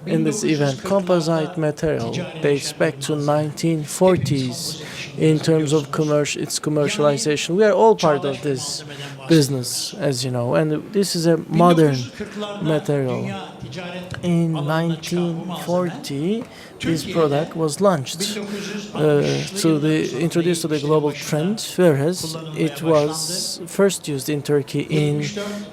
In this event, composite material dates back to 1940s in terms of its commercialization. We are all part of this business, as you know, and this is a modern material. In 1940, this product was launched, introduced to the global trend, whereas it was first used in Turkey in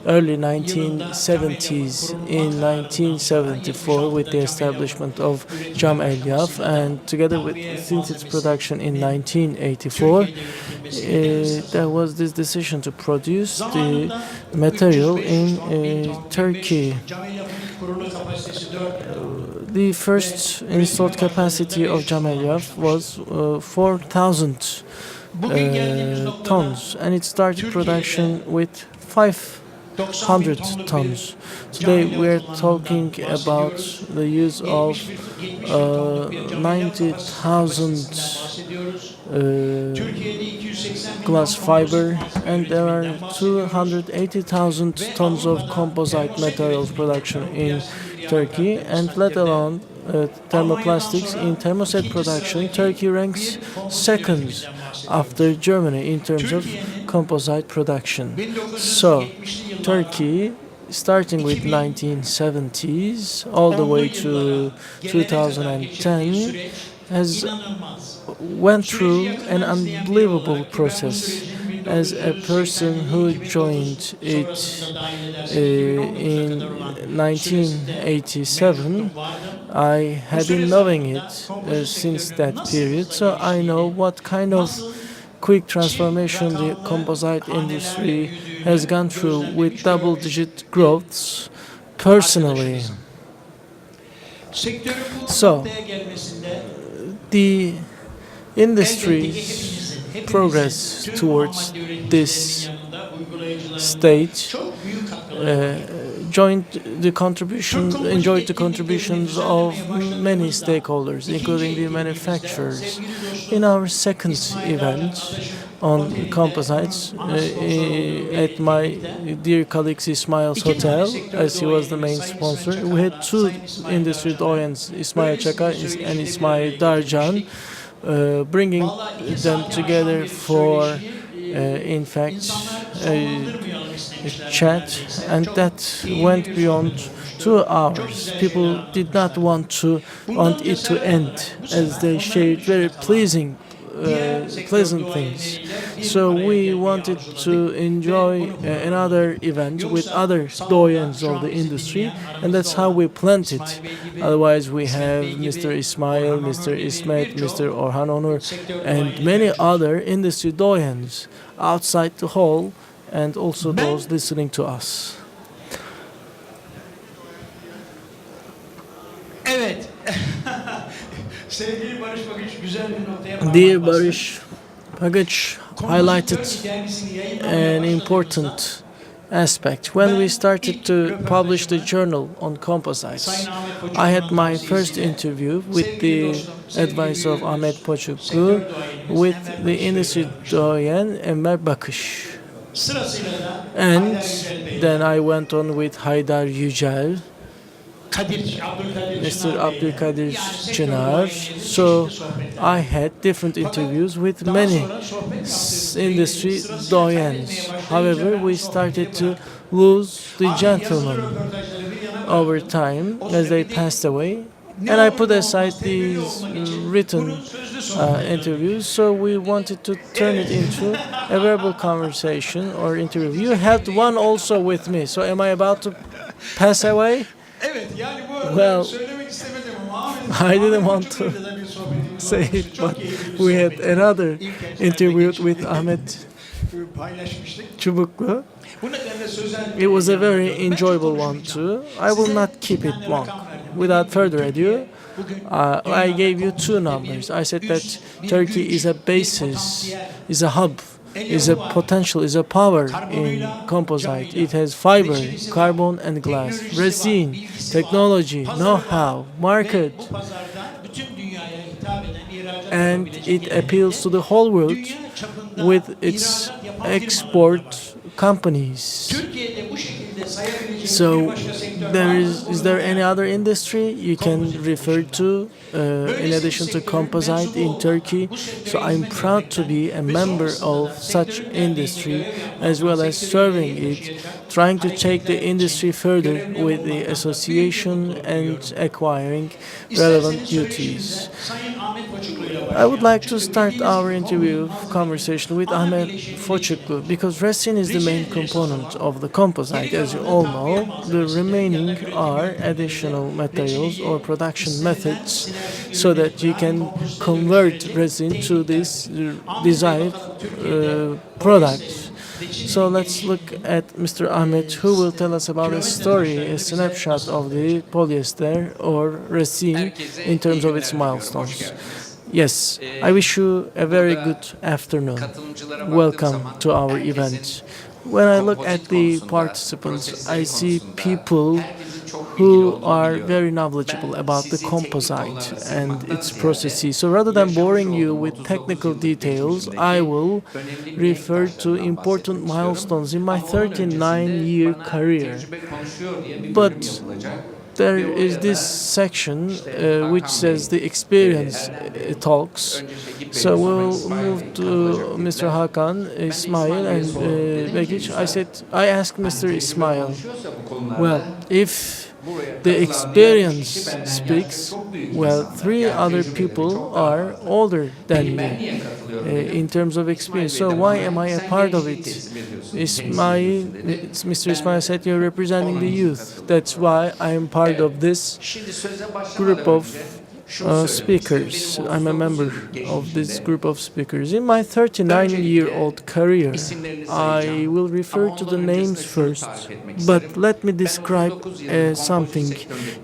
early 1970s. In 1974, with the establishment of Cam Elyaf, and together with since its production in 1984, there was this decision to produce the material in Turkey. The first installed capacity of Cam Elyaf was 4,000 tons, and it started production with 500 tons. Today we are talking about the use of 90,000 glass fiber, and there are 280,000 tons of composite materials production in Turkey, and let alone thermoplastics. In thermoset production, Turkey ranks second after Germany in terms of composite production. So, Turkey, starting with 1970s all the way to 2010, has went through an unbelievable process. As a person who joined it in 1987, I have been knowing it since that period, so I know what kind of quick transformation the composite industry has gone through with double-digit growths personally. So, the industry's progress towards this stage enjoyed the contributions of many stakeholders, including the manufacturers. In our second event on composites, at my dear colleague's İSMAİL's hotel, as he was the main sponsor, we had two industry doyens, İSMAİL Çakar and İSMAİL Darcan, bringing them together for, in fact, a chat, and that went beyond 2 hours. People did not want it to end, as they shared very pleasant things. So we wanted to enjoy another event with other doyens of the industry, and that's how we planned it. Otherwise, we have Mr. İSMAİL, Mr. İsmet, Mr. Orhan Onur, and many other industry doyens outside the hall, and also those listening to us. Evet. Dear Barış Pagıç highlighted an important aspect. When we started to publish the journal on composites, I had my first interview with the advice of AHMET POÇUKLU with the industry doyen Enver Bakış. And then I went on with Haydar YÜCEL, Mr. Abdülkadir Çınar. So I had different interviews with many industry doyens. However, we started to lose the gentlemen over time as they passed away. And I put aside these written interviews, so we wanted to turn it into a verbal conversation or interview. You had one also with me, so am I about to pass away? Well, I didn't want to say it, but we had another interview with Ahmet Çubuklu. It was a very enjoyable one too. I will not keep it long. Without further ado, I gave you two numbers. I said that Turkey is a basis, is a hub, is a potential, is a power in composite. It has fiber, carbon and glass, resin, technology, know-how, market, and it appeals to the whole world with its export companies. So is there any other industry you can refer to in addition to composite in Turkey? So I'm proud to be a member of such industry as well as serving it, trying to take the industry further with the association and acquiring relevant duties. I would like to start our interview conversation with Ahmet POÇUKLU because resin is the main component of the composite. As you all know, the remaining are additional materials or production methods so that you can convert resin to this desired product. So let's look at Mr. Ahmet, who will tell us about a story, a snapshot of the polyester or resin in terms of its milestones. Yes, I wish you a very good afternoon. Welcome to our event. When I look at the participants, I see people who are very knowledgeable about the composite and its processes. So rather than boring you with technical details, I will refer to important milestones in my 39-year career. But there is this section which says the experience talks. So we'll move to Mr. HAKAN, İSMAİL, and Bekic. I asked Mr. İSMAİL, well, if the experience speaks, well, 3 other people are older than me in terms of experience. So why am I a part of it? Mr. İSMAİL said you're representing the youth. That's why I am part of this group of speakers. I'm a member of this group of speakers. In my 39-year-old career, I will refer to the names first, but let me describe something.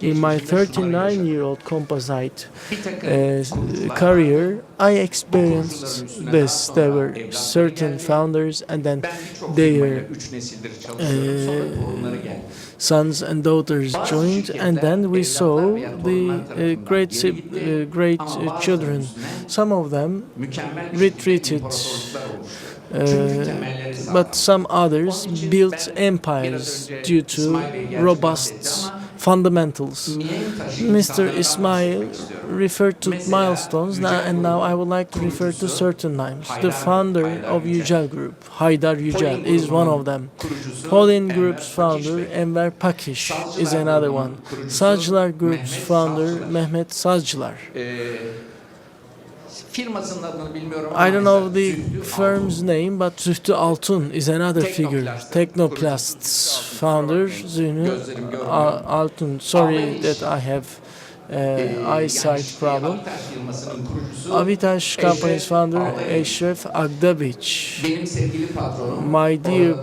In my 39-year-old composite career, I experienced this. There were certain founders and then their sons and daughters joined, and then we saw the great children. Some of them retreated, but some others built empires due to robust fundamentals. Mr. İSMAİL referred to milestones, and now I would like to refer to certain names. The founder of YÜCEL Group, Haydar Yücel, is one of them. Polin Group's founder, Enver Pakiş, is another one. Sazcılar Group's founder, Mehmet Sazcılar. I don't know the firm's name, but Zühtü Altun is another figure. Technoplast's founder, Zühtü Altun. Sorry that I have eyesight problem. Avitaş Company's founder, Eşref Agdabiç. My dear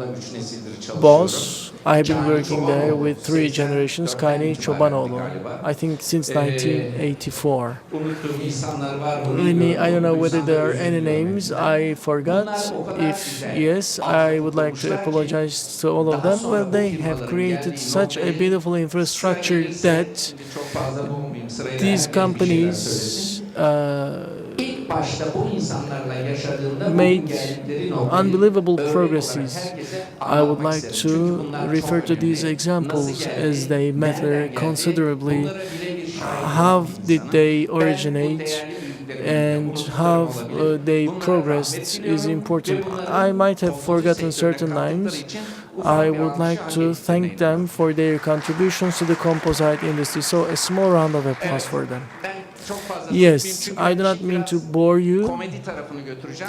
boss, I have been working there with 3 generations, Kayni Çobanoğlu, I think since 1984. I don't know whether there are any names I forgot. If yes, I would like to apologize to all of them. Well, they have created such a beautiful infrastructure that these companies made unbelievable progresses. I would like to refer to these examples as they matter considerably. How did they originate and how they progressed is important. I might have forgotten certain names. I would like to thank them for their contributions to the composite industry. So a small round of applause for them. Yes, I do not mean to bore you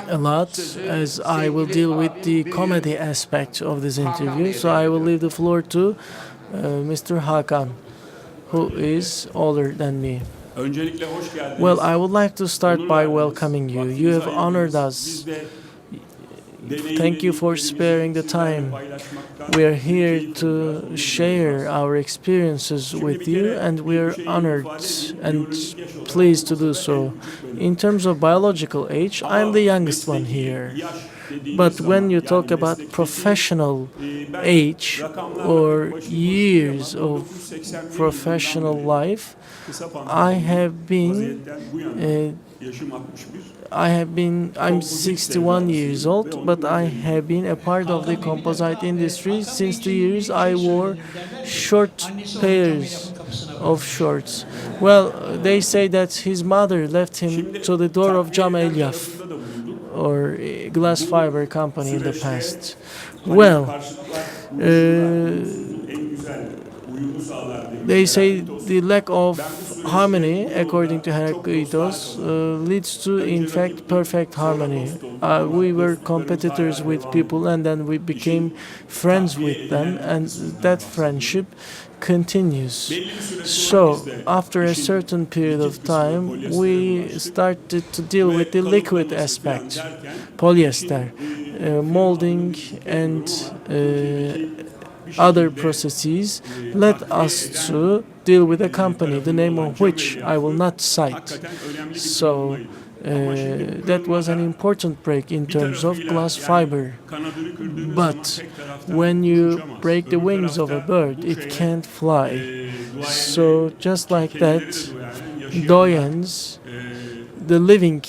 a lot, as I will deal with the comedy aspect of this interview. So I will leave the floor to Mr. Hakan, who is older than me. Well, I would like to start by welcoming you. You have honored us. Thank you for sparing the time. We are here to share our experiences with you, and we are honored and pleased to do so. In terms of biological age, I am the youngest one here. But when you talk about professional age or years of professional life, I have been I'm 61 years old, but I have been a part of the composite industry since the years I wore short pairs of shorts. Well, they say that his mother left him to the door of Cam Elyaf, or glass fiber company in the past. Well, they say the lack of harmony, according to Heraclitus, leads to, in fact, perfect harmony. We were competitors with people, and then we became friends with them, and that friendship continues. So, after a certain period of time, we started to deal with the liquid aspect, polyester, molding, and other processes led us to deal with a company, the name of which I will not cite. So that was an important break in terms of glass fiber. But when you break the wings of a bird, it can't fly. So just like that, doyens, the living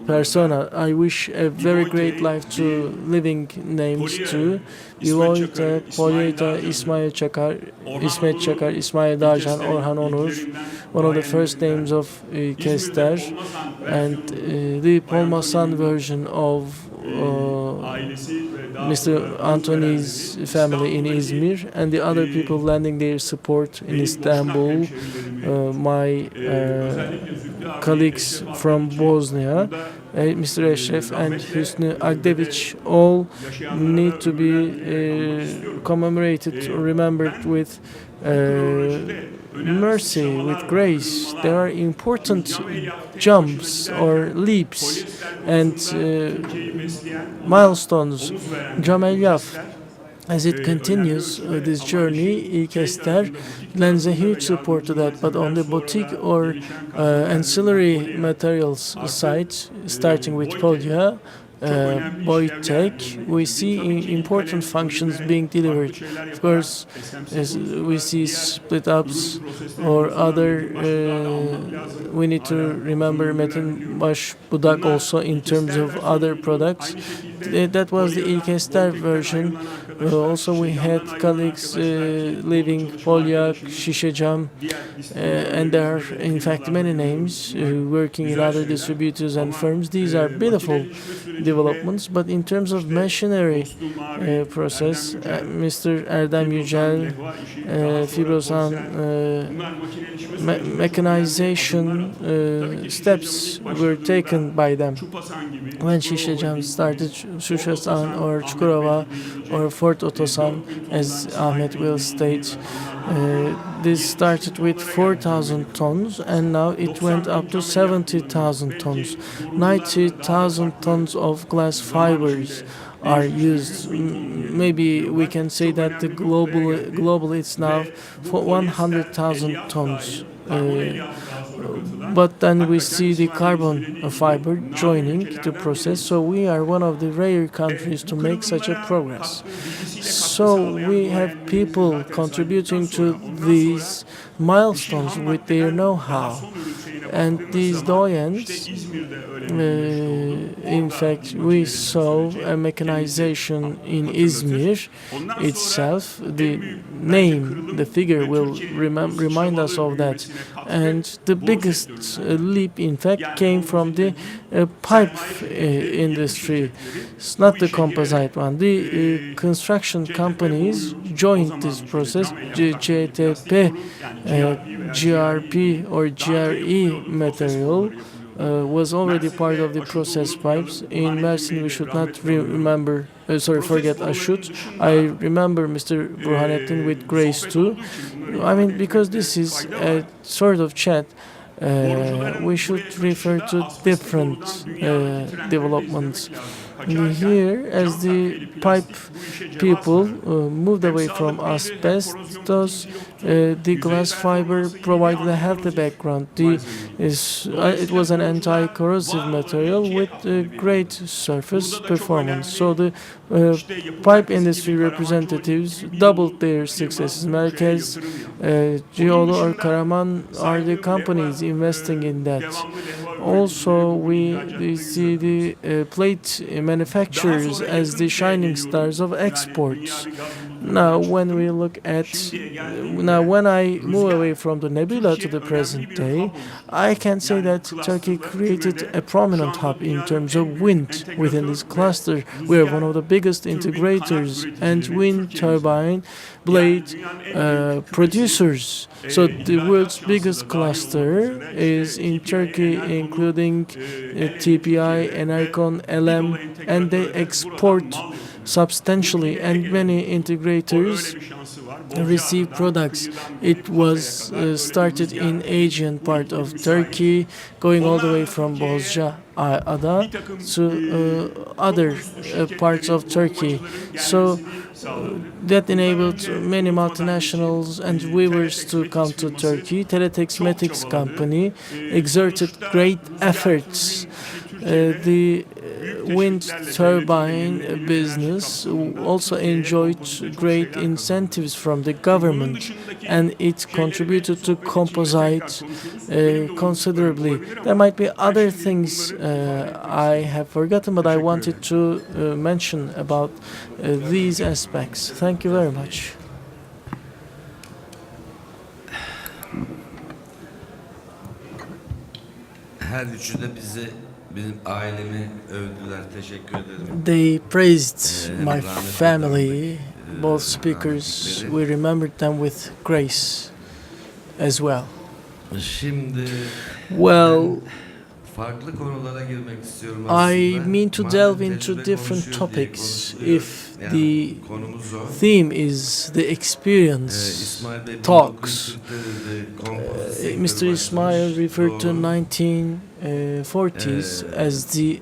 persona, I wish a very great life to living names too. Iloita, Polyeita, İSMAİL Çakar, İsmet Çakar, İsmail Darcan, Orhan Onur, one of the first names of Kester, and the Polmasan version of Mr. Anthony's family in Izmir, and the other people lending their support in Istanbul, my colleagues from Bosnia, Mr. Eşref and Hüsnü Agdeviç, all need to be commemorated or remembered with mercy, with grace. There are important jumps or leaps and milestones. Cam Elyaf, as it continues this journey, Kester lends a huge support to that. But on the boutique or ancillary materials side, starting with Polya, Boytech, we see important functions being delivered. Of course, as we see split ups or other, we need to remember Metin Baş Budak also in terms of other products. That was the Kester version. Also, we had colleagues leaving Polyak, Şişecam, and there are in fact many names working in other distributors and firms. These are beautiful developments, but in terms of machinery process, Mr. ERDEM, YÜCEL, Fibrosan, mechanization steps were taken by them. When Şişecam started, Şuşasan or Çukurova or Fort Otosan, as Ahmet will state, this started with 4,000 tons and now it went up to 70,000 tons. 90,000 tons of glass fibers are used. Maybe we can say that the globally it's now for 100,000 tons. But then we see the carbon fiber joining the process, so we are one of the rare countries to make such a progress. So we have people contributing to these milestones with their know-how. And these doyens, in fact, we saw a mechanization in Izmir itself. The name, the figure will remind us of that. And the biggest leap, in fact, came from the pipe industry. It's not the composite one. The construction companies joined this process. GTP, GRP or GRE material was already part of the process pipes. In Mersin, we should not forget Aşut. I remember Mr. Burhanettin with grace too. I mean, because this is a sort of chat, we should refer to different developments. Here, as the pipe people moved away from asbestos, the glass fiber provided a healthy background. It was an anti-corrosive material with great surface performance. So the pipe industry representatives doubled their successes. Merkez, Geolu or Karaman are the companies investing in that. Also, we see the plate manufacturers as the shining stars of exports. Now, when I move away from the nebula to the present day, I can say that Turkey created a prominent hub in terms of wind within this cluster. We are one of the biggest integrators and wind turbine blade producers. So the world's biggest cluster is in Turkey, including TPI, Enercon, LM, and they export substantially, and many integrators receive products. It was started in Asian part of Turkey, going all the way from Bozca Ada to other parts of Turkey. So that enabled many multinationals and weavers to come to Turkey. Teletexmatics company exerted great efforts. The wind turbine business also enjoyed great incentives from the government, and it contributed to Composite considerably. There might be other things I have forgotten, but I wanted to mention about these aspects. Thank you very much. Her üçü de bizi benim ailemi övdüler. Teşekkür ederim. They praised my family, both speakers. We remembered them with grace as well. Şimdi Well, farklı konulara girmek istiyorum I aslında. mean to delve into Tecrübe different konuşuyor diye topics konuşuyorum. if Yani the konumuz o. theme is the experience İsmail Bey talks. 1940'larda kompozit sektörü Mr. İSMAİL referred to Doğru. 1940s as the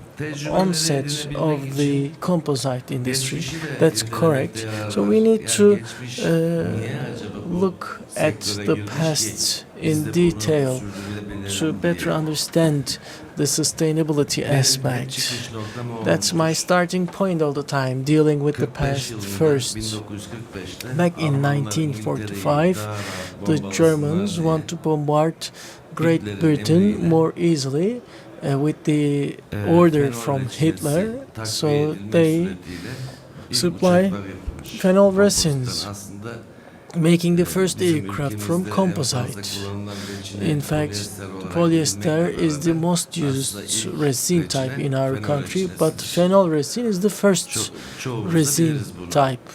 onset of the composite industry. That's correct. So we need to look at the past in detail to better understand the sustainability aspect. That's my starting point all the time, dealing with the past first. Back in 1945, the Germans want to bombard Great Britain more easily with the order from Hitler, so they supply phenol resins, making the first aircraft from composite. In fact, polyester is the most used resin type in our country, but phenol resin is the first resin type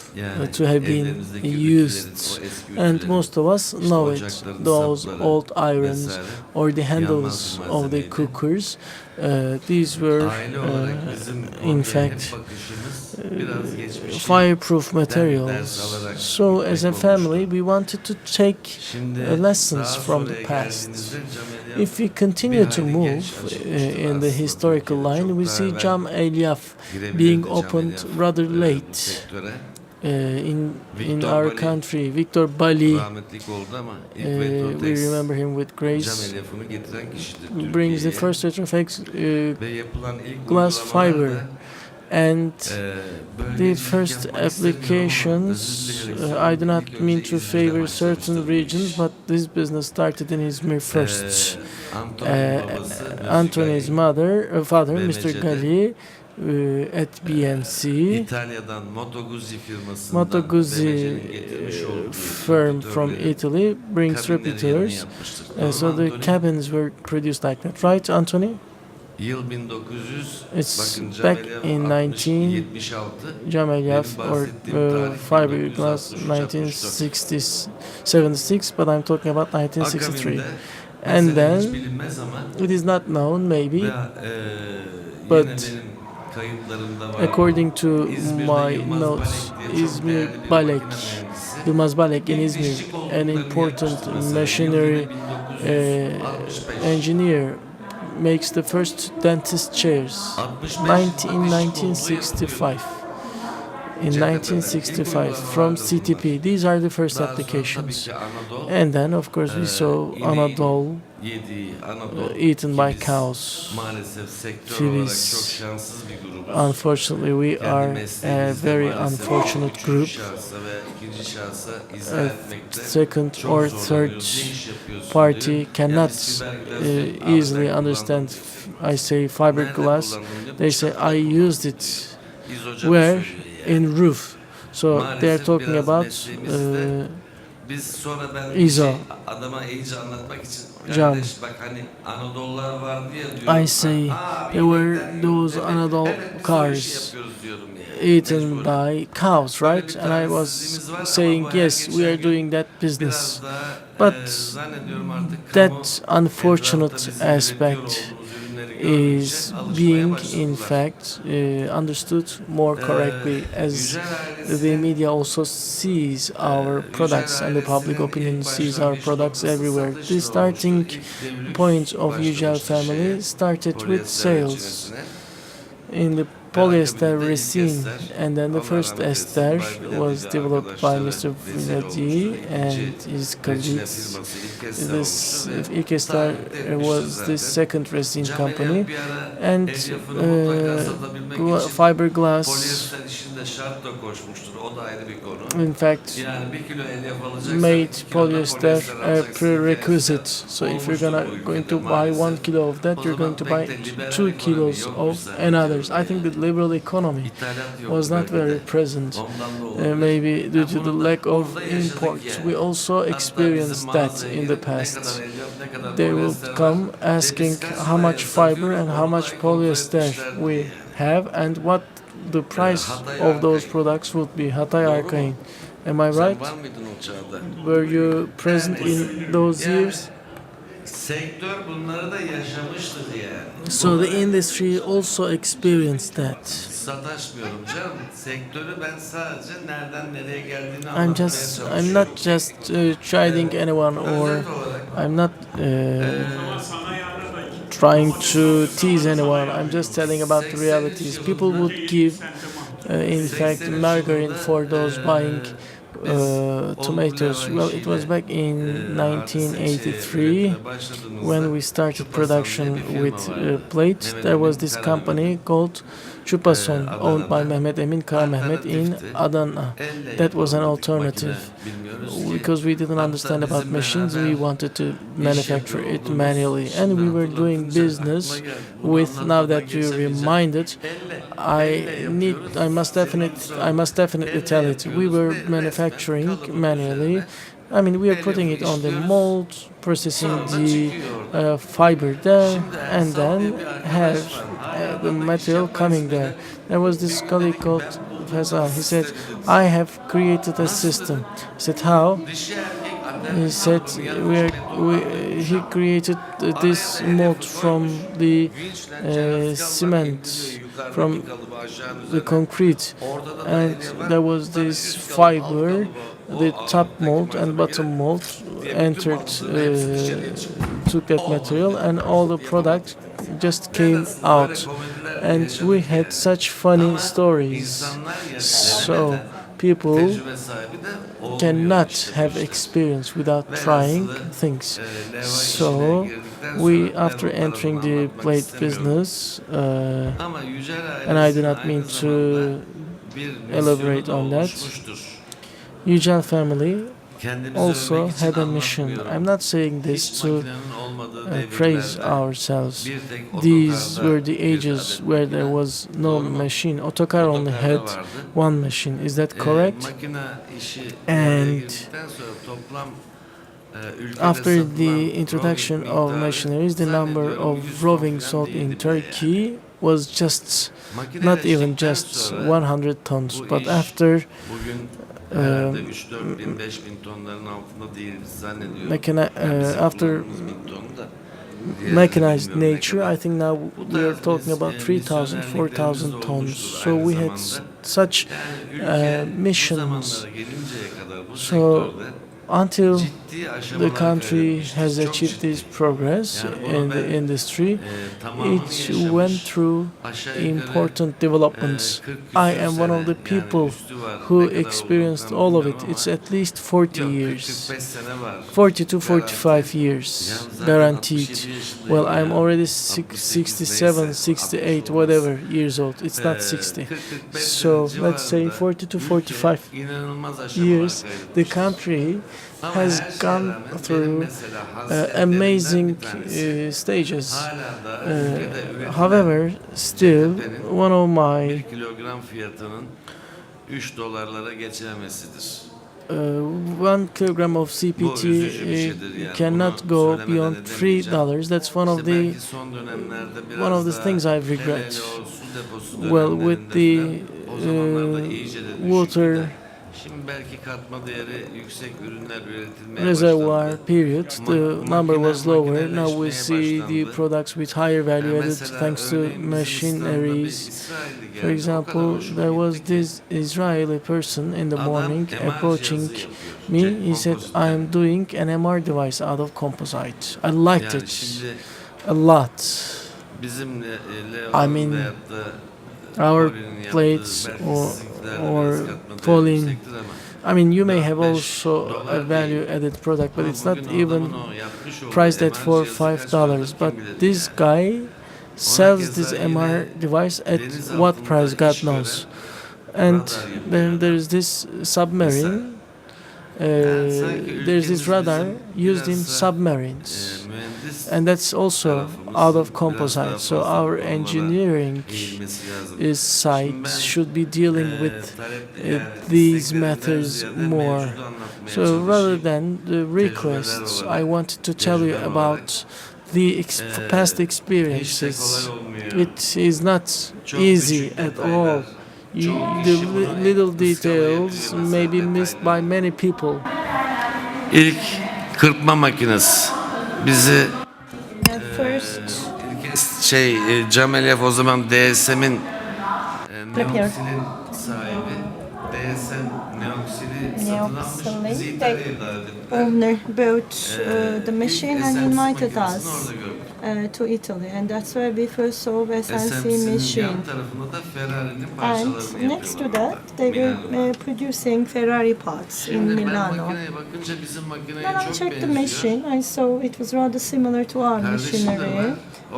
to have been used. And most of us know it, those old irons or the handles of the cookers. These were, in fact, fireproof materials. So as a family, we wanted to take lessons from the past. If we continue to move in the historical line, we see Cam Elyaf being opened rather late. In our country, Victor Bali, we remember him with grace, brings the first retroflex glass fiber. And the first applications, I do not mean to favor certain regions, but this business started in İzmir first. Anthony's father, Mr. Gali, at BMC, Moto Guzzi firm from Italy brings repeaters, so the cabins were produced like that, right, Anthony? It's back in 19 Cam Elyaf or fiberglass 1976, but I'm talking about 1963. And then it is not known, maybe, but according to my notes, İzmir Balek, Yılmaz Balek in İzmir, an important machinery engineer, makes the first dentist chairs. In 1965. In 1965, from CTP. These are the first applications. And then, of course, we saw Anadolu eaten by cows. Fibis. Unfortunately, we are a very unfortunate group. A second or third party cannot easily understand. I say fiberglass. They say I used it. Where? In roof. So they are talking about ISO. Cam. I say there were those Anadolu cars eaten by cows, right? And I was saying, yes, we are doing that business. But that unfortunate aspect is being, in fact, understood more correctly, as the media also sees our products and the public opinion sees our products everywhere. The starting point of YÜCEL family started with sales in the polyester resin, and then the first ester was developed by Mr. Vinati and his colleagues. This ilk ester was the second resin company, and fiberglass, in fact, made polyester a prerequisite. So if you're going to buy 1 kilo of that, you're going to buy 2 kilos of another. I think the liberal economy was not very present, maybe due to the lack of imports. We also experienced that in the past. They will come asking how much fiber and how much polyester we have and what the price of those products would be. Hatay Arkain. Am I right? Were you present in those years? So the industry also experienced that. I'm not just chiding anyone, or I'm not trying to tease anyone. I'm just telling about the realities. People would give, in fact, margarine for those buying tomatoes. Well, it was back in 1983 when we started production with plate. There was this company called Chupason, owned by Mehmet Emin Kara Mehmet in Adana. That was an alternative. Because we didn't understand about machines, we wanted to manufacture it manually, and we were doing business with. Now that you reminded, I must definitely tell it. We were manufacturing manually. I mean, we are putting it on the mold, processing the fiber there, and then have the material coming there. There was this colleague called Faisal. He said, I have created a system. I said, how? He said, he created this mold from the cement, from the concrete, and there was this fiber. The top mold and bottom mold entered, took that material, and all the product just came out. And we had such funny stories. So people cannot have experience without trying things. So we, after entering the plate business, and I do not mean to elaborate on that, YÜCEL family also had a mission. I'm not saying this to praise ourselves. These were the ages where there was no machine. Otokar only had one machine. Is that correct? And after the introduction of machineries, the number of roving sold in Turkey was just, not even just 100 tons. But after after mechanized nature, I think now we are talking about 3,000, 4,000 tons. So we had such missions. So until gittiği the aşamalar country kaydetmiştir. has Çok achieved ciddi. this progress Yani bunu in the ben, industry. tamamını It yaşamış, went through aşağı yukarı important developments. 40 I küsür am one of sene, the yani people üstü var. who Ne kadar olduğunu experienced tam all of bilmiyorum it. It's ama at least 40 yok, years, 40-45 sene var. 40 to 45 Garanti. years, Ya zaten guaranteed. 67 yaşındayım Well, I'm ya. already 68 67, neyse, 68, 60 olmaz. whatever years old. It's not 60. 40-45 So sene let's say civarında 40 to ülke 45 inanılmaz aşamalar years, the kaydetmiştir. country Ama has her şeye gone rağmen benim through mesela hasletlerimden amazing bir tanesi, stages. hala da ülkede üretilen However, still, CHP'nin one of my 1 kilogram fiyatının 3 dolarlara geçememesidir. 1 kilogram of CPT Bu üzücü bir şeydir yani. cannot Bunu go söylemeden beyond edemeyeceğim. $3. That's one of İşte the belki son dönemlerde biraz one of the daha things I hele regret. hele o su deposu Well, with dönemlerinde the falan, o zamanlarda iyice de düşüktü water de. Şimdi belki katma değeri yüksek ürünler üretilmeye reservoir başlandı. period, the number was lower. Now we see the başlandı. products with higher value added Mesela thanks to örneğin bizim İstanbul'da bir machineries. İsrailli geldi. For O example, kadar hoşuma there was gitti ki. this Israeli person in the Adam morning MR approaching cihazı yapıyor. me. He said, Kompozitten. "I'm doing an MR device out of composite." I liked Yani it şimdi a lot. bizimle I mean, veyahut da our Kore'nin yaptığı, plates belki or sizinkilerle or biraz katma değeri falling. yüksektir ama I mean, you may have 4-5 also a dolar value değil. added product, but Ama it's not bugün even adamın o yapmış olduğu priced at MR for cihazı kaç $5. paradır But kim bilir this yani. guy sells keza this yine MR device at deniz what altında price God iş gören knows. And radar yapıyor then there adam. is this submarine. Yani sanki There's this ülkemiz radar bizim used in biraz submarines, mühendis and that's also tarafımız out of biraz composite. daha So fazla our bu konulara engineering eğilmesi lazım. is site Şimdi ben, should be dealing with talep, yani these isteklerinden methods ziyade more. mevcudu anlatmaya So rather çalışayım. than the requests, I wanted to tell you tecrübeler about the past hiç de experiences. kolay olmuyor. It is not Çok easy küçük at detaylar, all. çok The kişi bunu little ıskalaya details ediyor may be mesela missed by detayları. many people. İlk kırpma makinesi bizi At first, Cam Elyaf o zaman DSM'in Look here. Neoksil'in sahibi. DSM Neoksil'i satın almış. Bizi İtalya'ya davet ettiler. owner bought the machine and SMC invited makinesini us orada gördük. to Italy, and that's where we first saw SLC SMC'nin machine. yan tarafında da Ferrari'nin And parçalarını next to yapıyorlar. that, they were producing Ferrari parts in Şimdi ben Milano. makineye bakınca bizim makineye Then I çok checked the benziyor. machine. I saw it was rather similar to our Kardeşim de machinery. var.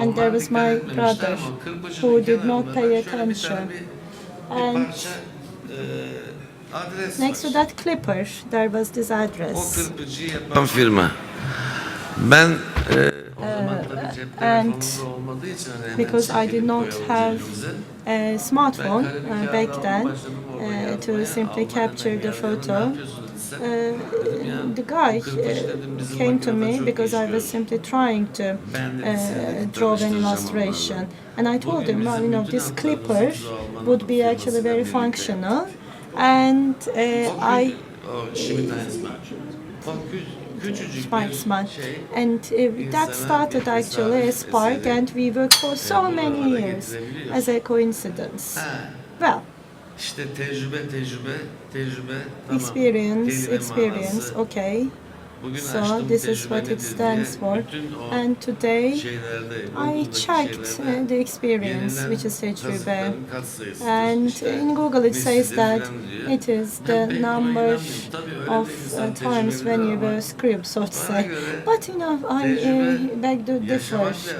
And there Onlar was dikkat my etmemişler brother ama kırpıcının who did not kenarında pay şöyle bir tane attention. bir And parça adres next to var. that clipper, there was this O address. kırpıcıyı yapan firma. Ben o zaman tabii cep telefonumuz olmadığı için hani hemen because I did çekilip not koyalım have cebimize. a smartphone Ben kare bir kağıt back aldım, then başladım orada to yazmaya. simply Almanya'dan capture the geldim, ne photo. yapıyorsunuz desem, dedim ya, The guy kırpıcı dedim, bizim came to makinede me çok because iş I was görür. simply trying to Ben de seninle draw an tanıştıracağım illustration. onlarla. And I told Bugün him, well, bizim you know, bütün this hatlarımızı clipper bize Alman would be actually very firmasıyla birlikte functional. And I küçücük Spikesman. bir şey. And that started actually a spark, and we worked for so many years as a coincidence. Well, İşte tecrübe, tamam. experience, Kelime experience, manası. okay. Bugün So açtım this is tecrübe what it nedir stands diye for. bütün o And today şeylerde, I Google'daki checked şeylerde the experience, yenilen which is tecrübe. kazıkların katsayısıdır. And İşte in Google it says nesidir that filan diyor. it is Ben the pek buna number inanmıyorum. Tabii öyle de of insan times when tecrübelidir you ama were screwed, so to bana say. göre But you know, I tecrübe beg to differ. yaşamak lazım.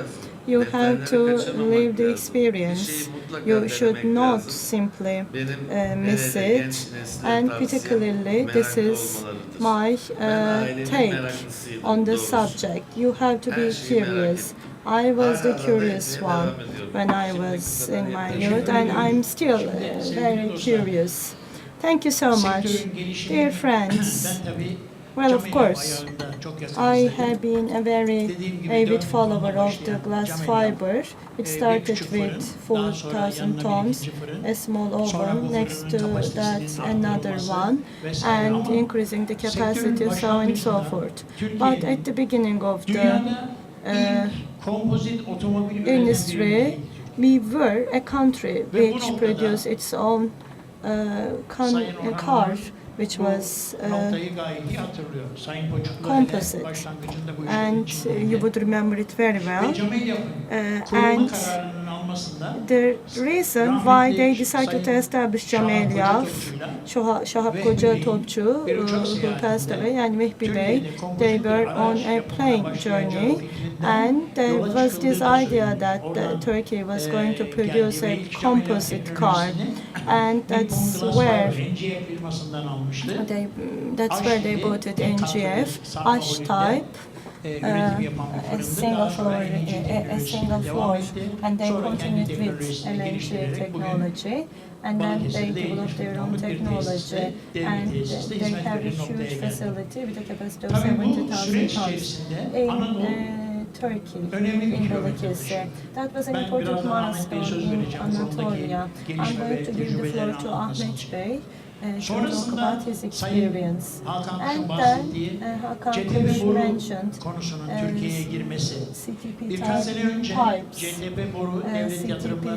You have to Detayları kaçırmamak live the lazım. experience. Bir şeyi mutlaka You should denemek not lazım. simply Benim miss hele it. genç nesle And tavsiyem particularly, this meraklı is olmalarıdır. my Ben ailemin take meraklısıydım, on the doğrusu. subject. You have to be Her şeyi merak curious. ettim. I was the Hala da curious etmeye one devam ediyorum. when I Şimdiye was kadar in my yaklaşık youth, and I'm still very curious. Thank you so much, Sektörün gelişimi, dear friends. ben tabii Well, of cam course, ayağında çok I yakınızdayım. have been a very Dediğim gibi avid 4 follower tonla of the başlayan glass cam ayağım, fiber. It bir started küçük fırın, with daha sonra 4,000 yanına bir tons, ikinci fırın, a small sonra bu oven next to fırının that kapasitesinin another arttırılması one, vesaire. and Ama increasing the capacity, so on and so başlangıcında forth. But Türkiye'nin at the beginning of the dünyada ilk kompozit otomobil üreten bir industry, ülkeydi. we were a country Ve bu which noktada produced its own Sayın Orhan car Bey, which was noktayı gayet iyi hatırlıyor. Sayın Poçuklu Composite. başlangıcında bu işi and you would remember it very well. ve Camelyaf'ın kurulma And kararının almasında the reason why they decided to establish Camelyaf, Şahap Koca Topçu, who passed away, and Vehbi Bey, they were on a plane journey, and there was this idea that Turkey was going to produce a composite car, and that's where they bought it in GF, H type. A single floor, and they continued with LNG technology, and then they developed their own technology, and they have a huge facility with a capacity of 70,000 tons in Turkey, in Balıkesir. That was an important milestone in Anatolia. I'm going to give the floor to AHMET Bey to talk about his experience. And then Hakan mentioned CTP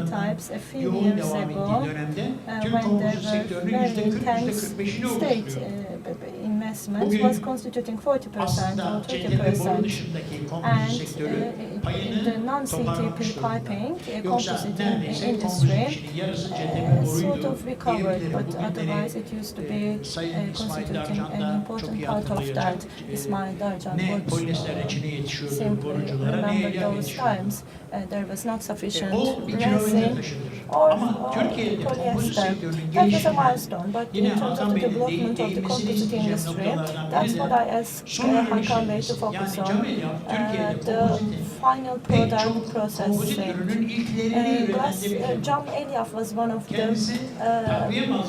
types a few years ago when there were very intense state investment was constituting 40% or 30%. And the non-CTP piping, composite industry, sort of recovered, but otherwise it used to be constituting an important part of that. İSMAİL Darcan would simply remember those times. There was not sufficient resin or polyester. That was a milestone, but in terms of the development of the composite industry, that's what I asked Hakan Bey to focus on. The final product processing. Camelyaf was one of the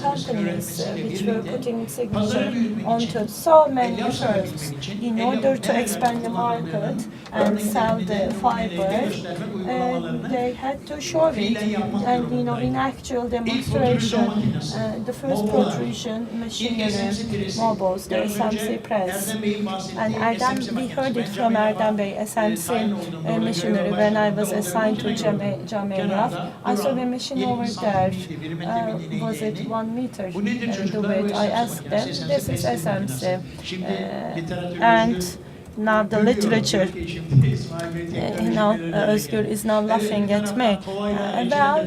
companies which were putting signature onto so many firms in order to expand the market and sell the fiber. They had to show it, and in actual demonstration, the first protrusion machinery, mobiles, the SMC press, and ERDEM, we heard it from ERDEM Bey, SMC machinery. When I was assigned to Camelyaf, I saw the machine over there. Was it 1 meter? The width? I asked them. This is SMC, and now the literature, Özgür is now laughing at me. Well,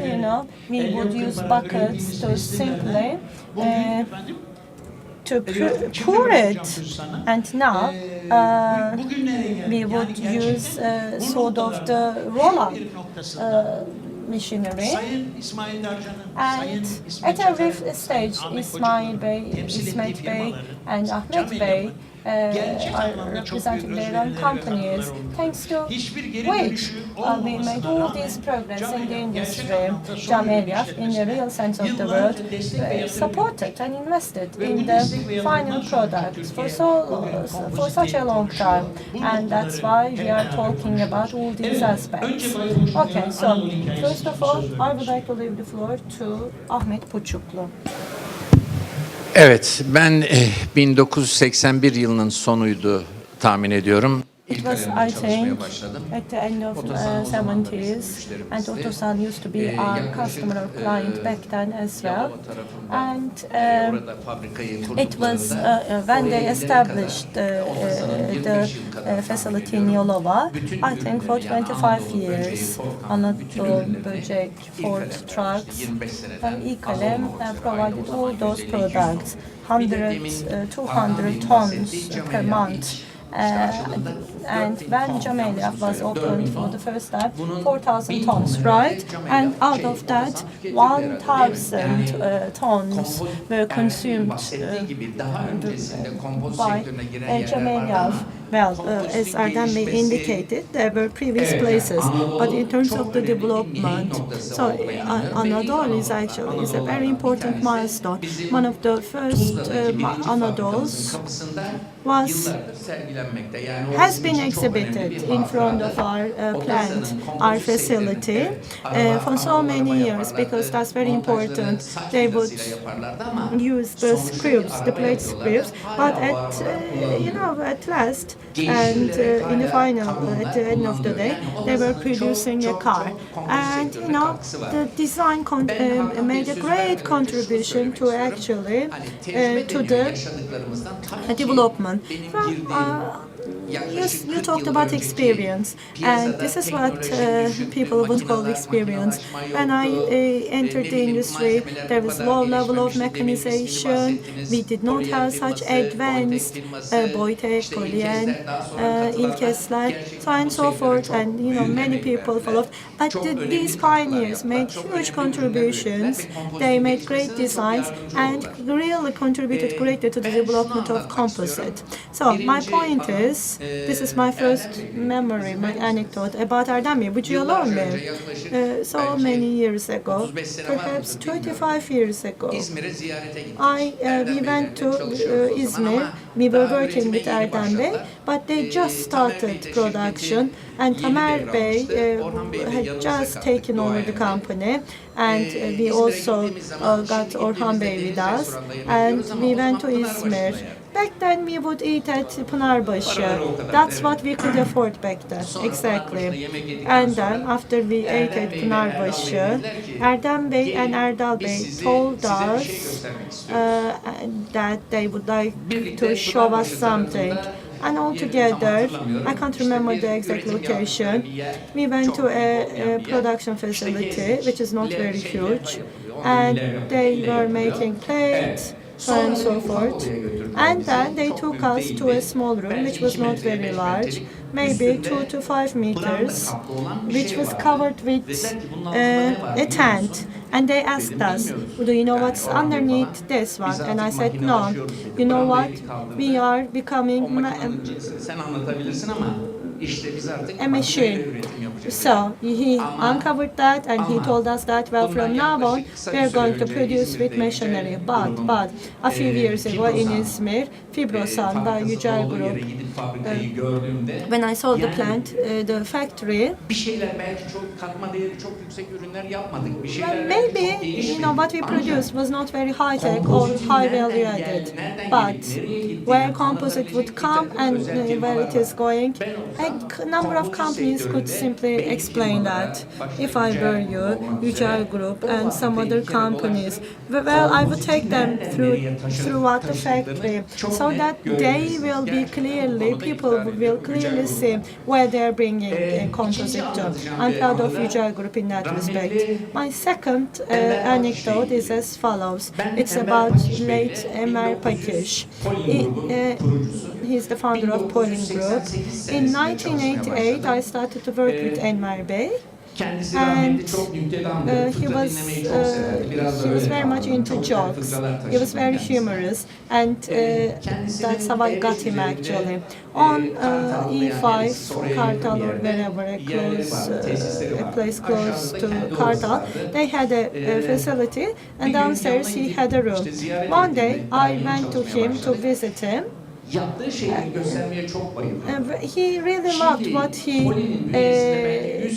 we would use buckets to simply to pour it, and now we would use sort of the roll-up machinery, and at every stage, İSMAİL Bey, İsmet Bey, and AHMET Bey are representing their own companies, thanks to which we made all this progress in the industry. Camelyaf, in the real sense of the word, supported and invested in the final product for such a long time, and that's why we are talking about all these aspects. Okay, so first of all, I would like to leave the floor to Ahmet Poçuklu. Evet, ben 1981 yılının sonuydu tahmin ediyorum. It was, I think, at the end of 70s, and Otosan used to be our customer or client back then as well. And it was when they established the facility in Yalova, I think for 25 years, Anadolu, Böcek, Ford trucks, and İKALEM provided all those products, 200 tons per month. And when Camelyaf was opened for the first time, 4,000 tons, right? And out of that, 1,000 tons were consumed by Camelyaf. Well, as ERDEM indicated, there were previous places, but in terms of the development, so Anadolu is a very important milestone. One of the first Anadols has been exhibited in front of our plant, our facility, for so many years, because that's very important. They would use the screws, the plate screws, but at last, and in the final, at the end of the day, they were producing a car. And you know, the design made a great contribution to actually to the development. Well, you talked about experience, and this is what people would call experience. When I entered the industry, there was low level of mechanization. We did not have such advanced Boytek, Polyen, İlkesler, so on and so forth, and you know, many people followed. But these pioneers made huge contributions. They made great designs and really contributed greatly to the development of composite. So my point is, this is my first memory, my anecdote about ERDEM. Would you allow me? So many years ago, perhaps 25 years ago, we went to İzmir. We were working with ERDEM, but they just started production, and Tamer Bey had just taken over the company, and we also got Orhan Bey with us, and we went to İzmir. Back then we would eat at Pınarbaşı. That's what we could afford back then, exactly. And then after we ate at Pınarbaşı, ERDEM Bey and Erdal Bey told us that they would like to show us something. And all together, I can't remember the exact location, we went to a production facility, which is not very huge, and they were making plates, so on and so forth. And then they took us to a small room, which was not very large, maybe 2 to 5 meters, which was covered with a tent. And they asked us, do you know what's underneath this one? And I said, no. You know what? We are becoming a machine. So he uncovered that, and he told us that, well, from now on we are going to produce with machinery. But a few years ago in İzmir, Fibrosan'da YÜCEL Group, when I saw the plant, the factory, well, maybe you know what we produced was not very high tech or high value added, but where composite would come and where it is going, a number of companies could simply explain that. If I were you, YÜCEL Group and some other companies, well, I would take them throughout the factory, so that they will be people will clearly see where they are bringing composite to. I'm proud of YÜCEL Group in that respect. My second anecdote is as follows. It's about late Enver Pakish. He's the founder of Polin Group. In 1988, I started to work with Enver Bey. And he was very much into jokes. He was very humorous, and that's how I got him actually. On E5, Kartal or wherever, a place close to Kartal, they had a facility, and downstairs he had a room. One day I went to him to visit him. He really loved what he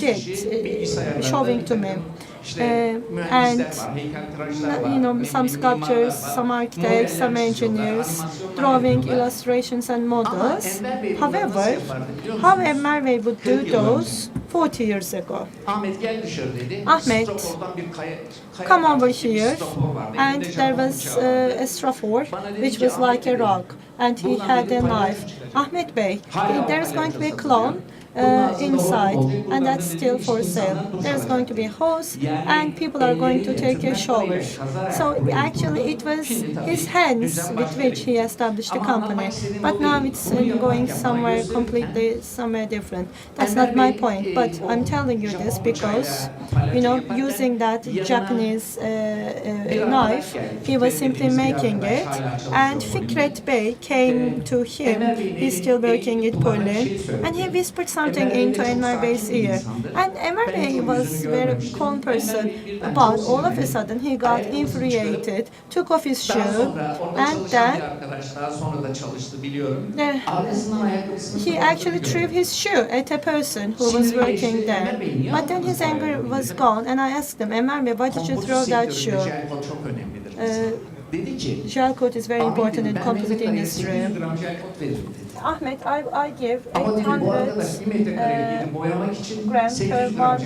did, showing to me. And you know, some sculptors, some architects, some engineers, drawing illustrations and models. However, how Enver Bey would do those 40 years ago. Ahmet, come over here, and there was a strafor, which was like a rock, and he had a knife. Ahmet Bey, there's going to be a clone inside, and that's still for sale. There's going to be a hose, and people are going to take a shower. So actually it was his hands with which he established the company, but now it's going somewhere different. That's not my point, but I'm telling you this because, you know, using that Japanese knife, he was simply making it, and Fikret Bey came to him. He's still working at Polin, and he whispered something into Enver Bey's ear. And Enver Bey was a very calm person, but all of a sudden he got infuriated, took off his shoe, and then he actually threw his shoe at a person who was working there. But then his anger was gone, and I asked him, Enver Bey, why did you throw that shoe? Gel coat is very important in composite industry. Ahmet, I give 800 grams per 1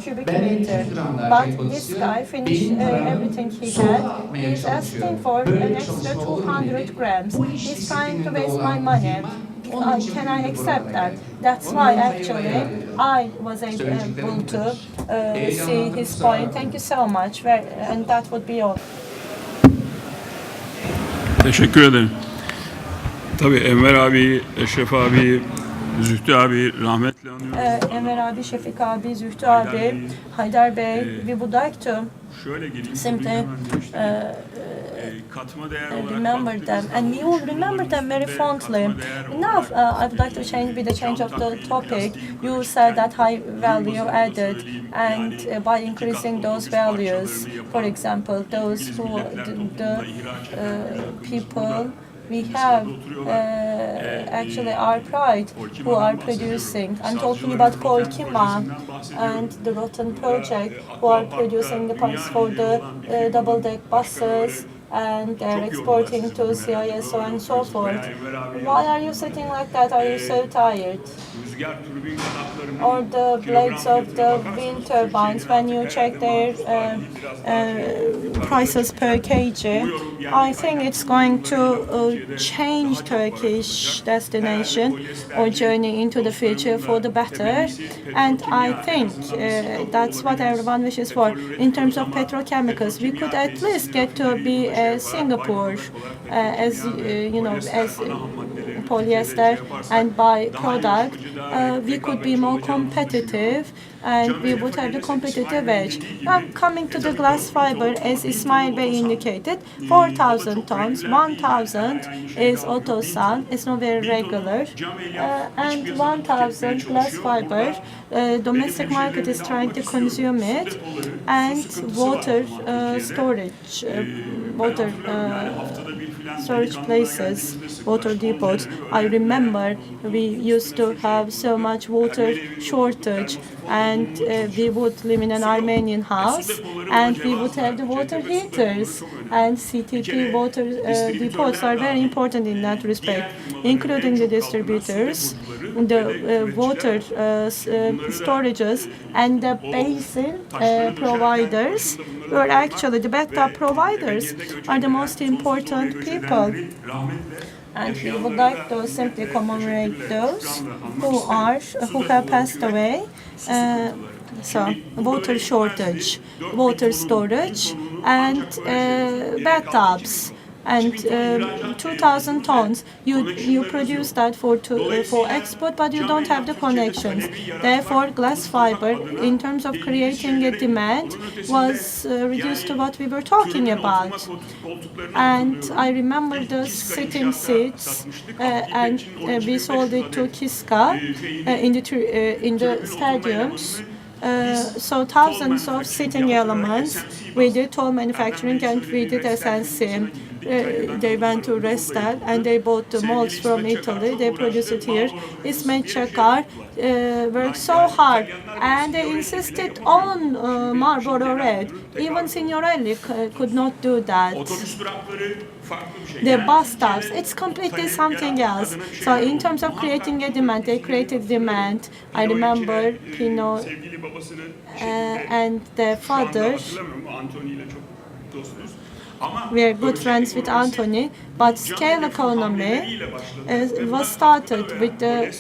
cubic meter. But this guy finished everything he had. He's asking for an extra 200 grams. He's trying to waste my money. Can I accept that? That's why actually I was able to see his point. Thank you so much. And that would be all. Teşekkür ederim. Tabii Enver abi, Eşref abi, Zühtü abi rahmetle anıyorum. Enver abi, Şefik abi, Zühtü abi, Haydar Bey, we would like to simply remember them, and we will remember them very fondly. Now, I would like to change with the change of the topic. You said that high value added, and by increasing those values, for example, those who the people we have actually our pride who are producing. I'm talking about Polkima and the Rotten project who are producing the parts for the double-deck buses, and they're exporting to CISO and so forth. Why are you sitting like that? Are you so tired? Or the blades of the wind turbines, when you check their prices per kg, I think it's going to change Turkish destination or journey into the future for the better. And I think that's what everyone wishes for. In terms of petrochemicals, we could at least get to be Singapore, as you know, as polyester and by-product. We could be more competitive, and we would have the competitive edge. Now, coming to the glass fiber, as İSMAİL Bey indicated, 4,000 tons, 1,000 is Otosan, it's not very regular, and 1,000 glass fiber. Domestic market is trying to consume it, and water storage, storage places, water depots. I remember we used to have so much water shortage, and we would live in an Armenian house, and we would have the water heaters, and CTP water depots are very important in that respect, including the distributors, the water storages, and the basin providers, were actually the bathtub providers, are the most important people. And we would like to simply commemorate those who have passed away. So water shortage, water storage, and bathtubs. And 2,000 tons, you produce that for export, but you don't have the connections. Therefore, glass fiber, in terms of creating a demand, was reduced to what we were talking about. And I remember the sitting seats, and we sold it to Kiska in the stadiums. So thousands of sitting elements. We did toll manufacturing, and we did SNC. They went to Restel and they bought the molds from Italy. They produced it here. İSMEİL Çakar worked so hard, and they insisted on Marlboro Red. Even Signorelli could not do that. The bus stops, it's completely something else. So in terms of creating a demand, they created demand. I remember Pino and their father. We are good friends with Anthony, but scale economy was started with the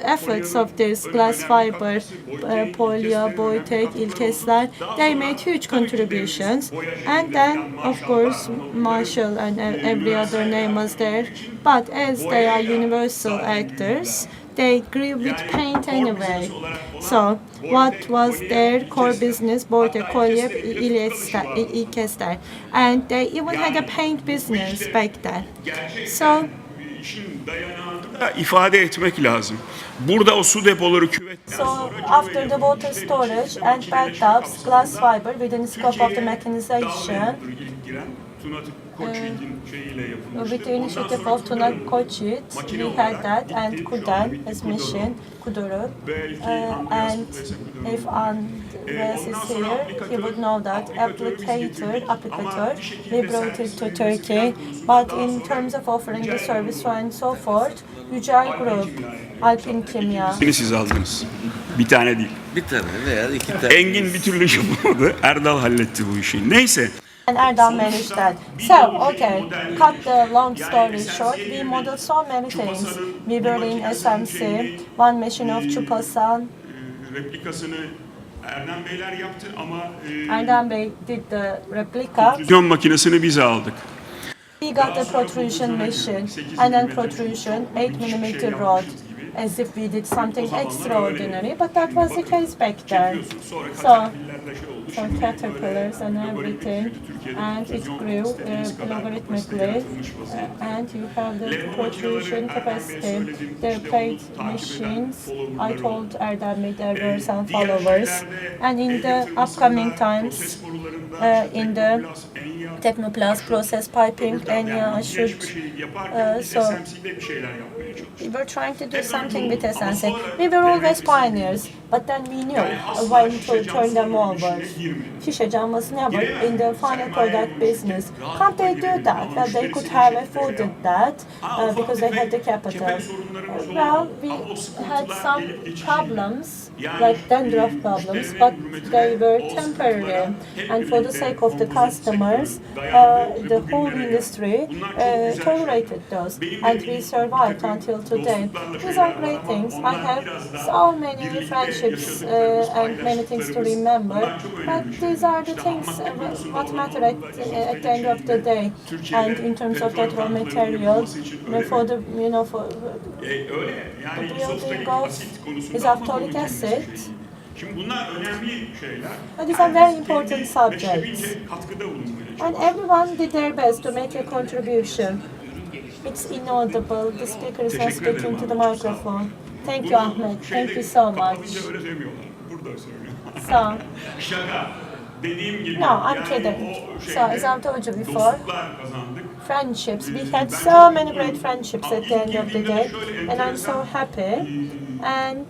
efforts of this glass fiber, Polya, Boytek, İlkesler. They made huge contributions, and then of course Marshall and every other name was there. But as they are universal actors, they grew with paint anyway. So what was their core business? Boytek, Kolye, İlkesler. And they even had a paint business back then. So ifade etmek lazım. Burada o su depoları küvetler. So after the water storage and bathtubs, glass fiber within the scope of the mechanization, with the initiative of Tuna Koçit, we had that, and Kudan as mission, Kuduru, and Andreas is here, he would know that applicator, we brought it to Turkey, but in terms of offering the service and so forth, YÜCEL Group, Alpin Kimya. Siz aldınız. Bir tane değil. Bir tane veya iki tane. Engin bir türlü yapamadı. Erdal halletti bu işi. Neyse. And ERDEM managed that. So, okay, cut the long story short, we modeled so many things. We were in SMC, one machine of Çupasan. Replikasını Erdem Beyler yaptı ama ERDEM Bey did the replica. protrusion makinesini biz aldık. We got the protrusion machine and then protrusion 8mm rod, as if we did something extraordinary, but that was the case back then. So caterpillars and everything, and it grew logarithmically, and you have the protrusion capacity. The plate machines, I told Erdem there were some followers, and in the upcoming times, in the Technoplast process piping, and I should, so we were trying to do something with SMC. We were always pioneers, but then we knew when to turn them over. Şişe cam was never in the final product business. Can't they do that? Well, they could have afforded that because they had the capital. Well, we had some problems, like dandruff problems, but they were temporary. And for the sake of the customers, the whole industry tolerated those, and we survived until today. These are great things. I have so many friendships and many things to remember, but these are the things what matter at the end of the day. And in terms of that raw material, for the for the building of isophthalic acid. But these are very important subjects. And everyone did their best to make a contribution. It's inaudible. The speaker is not speaking to the microphone. Thank you, Ahmet. Thank you so much. So, no, I'm kidding. So, as I've told you before, friendships. We had so many great friendships at the end of the day, and I'm so happy. And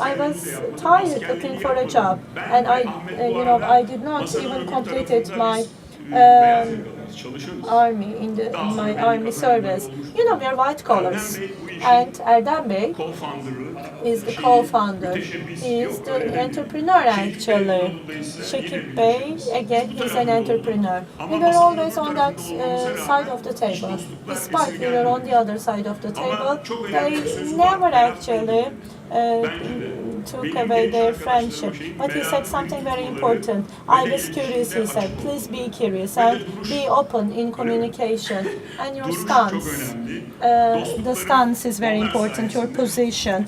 I was tired looking for a job, and I did not even completed my army in my army service. You know, we are white collars, and Erdem Bey is the co-founder. He is the entrepreneur actually. Şekip Bey, again, he's an entrepreneur. We were always on that side of the table. Despite we were on the other side of the table, they never actually took away their friendship. But he said something very important. I was curious, he said. Please be curious and be open in communication. And your stance, the stance is very important, your position.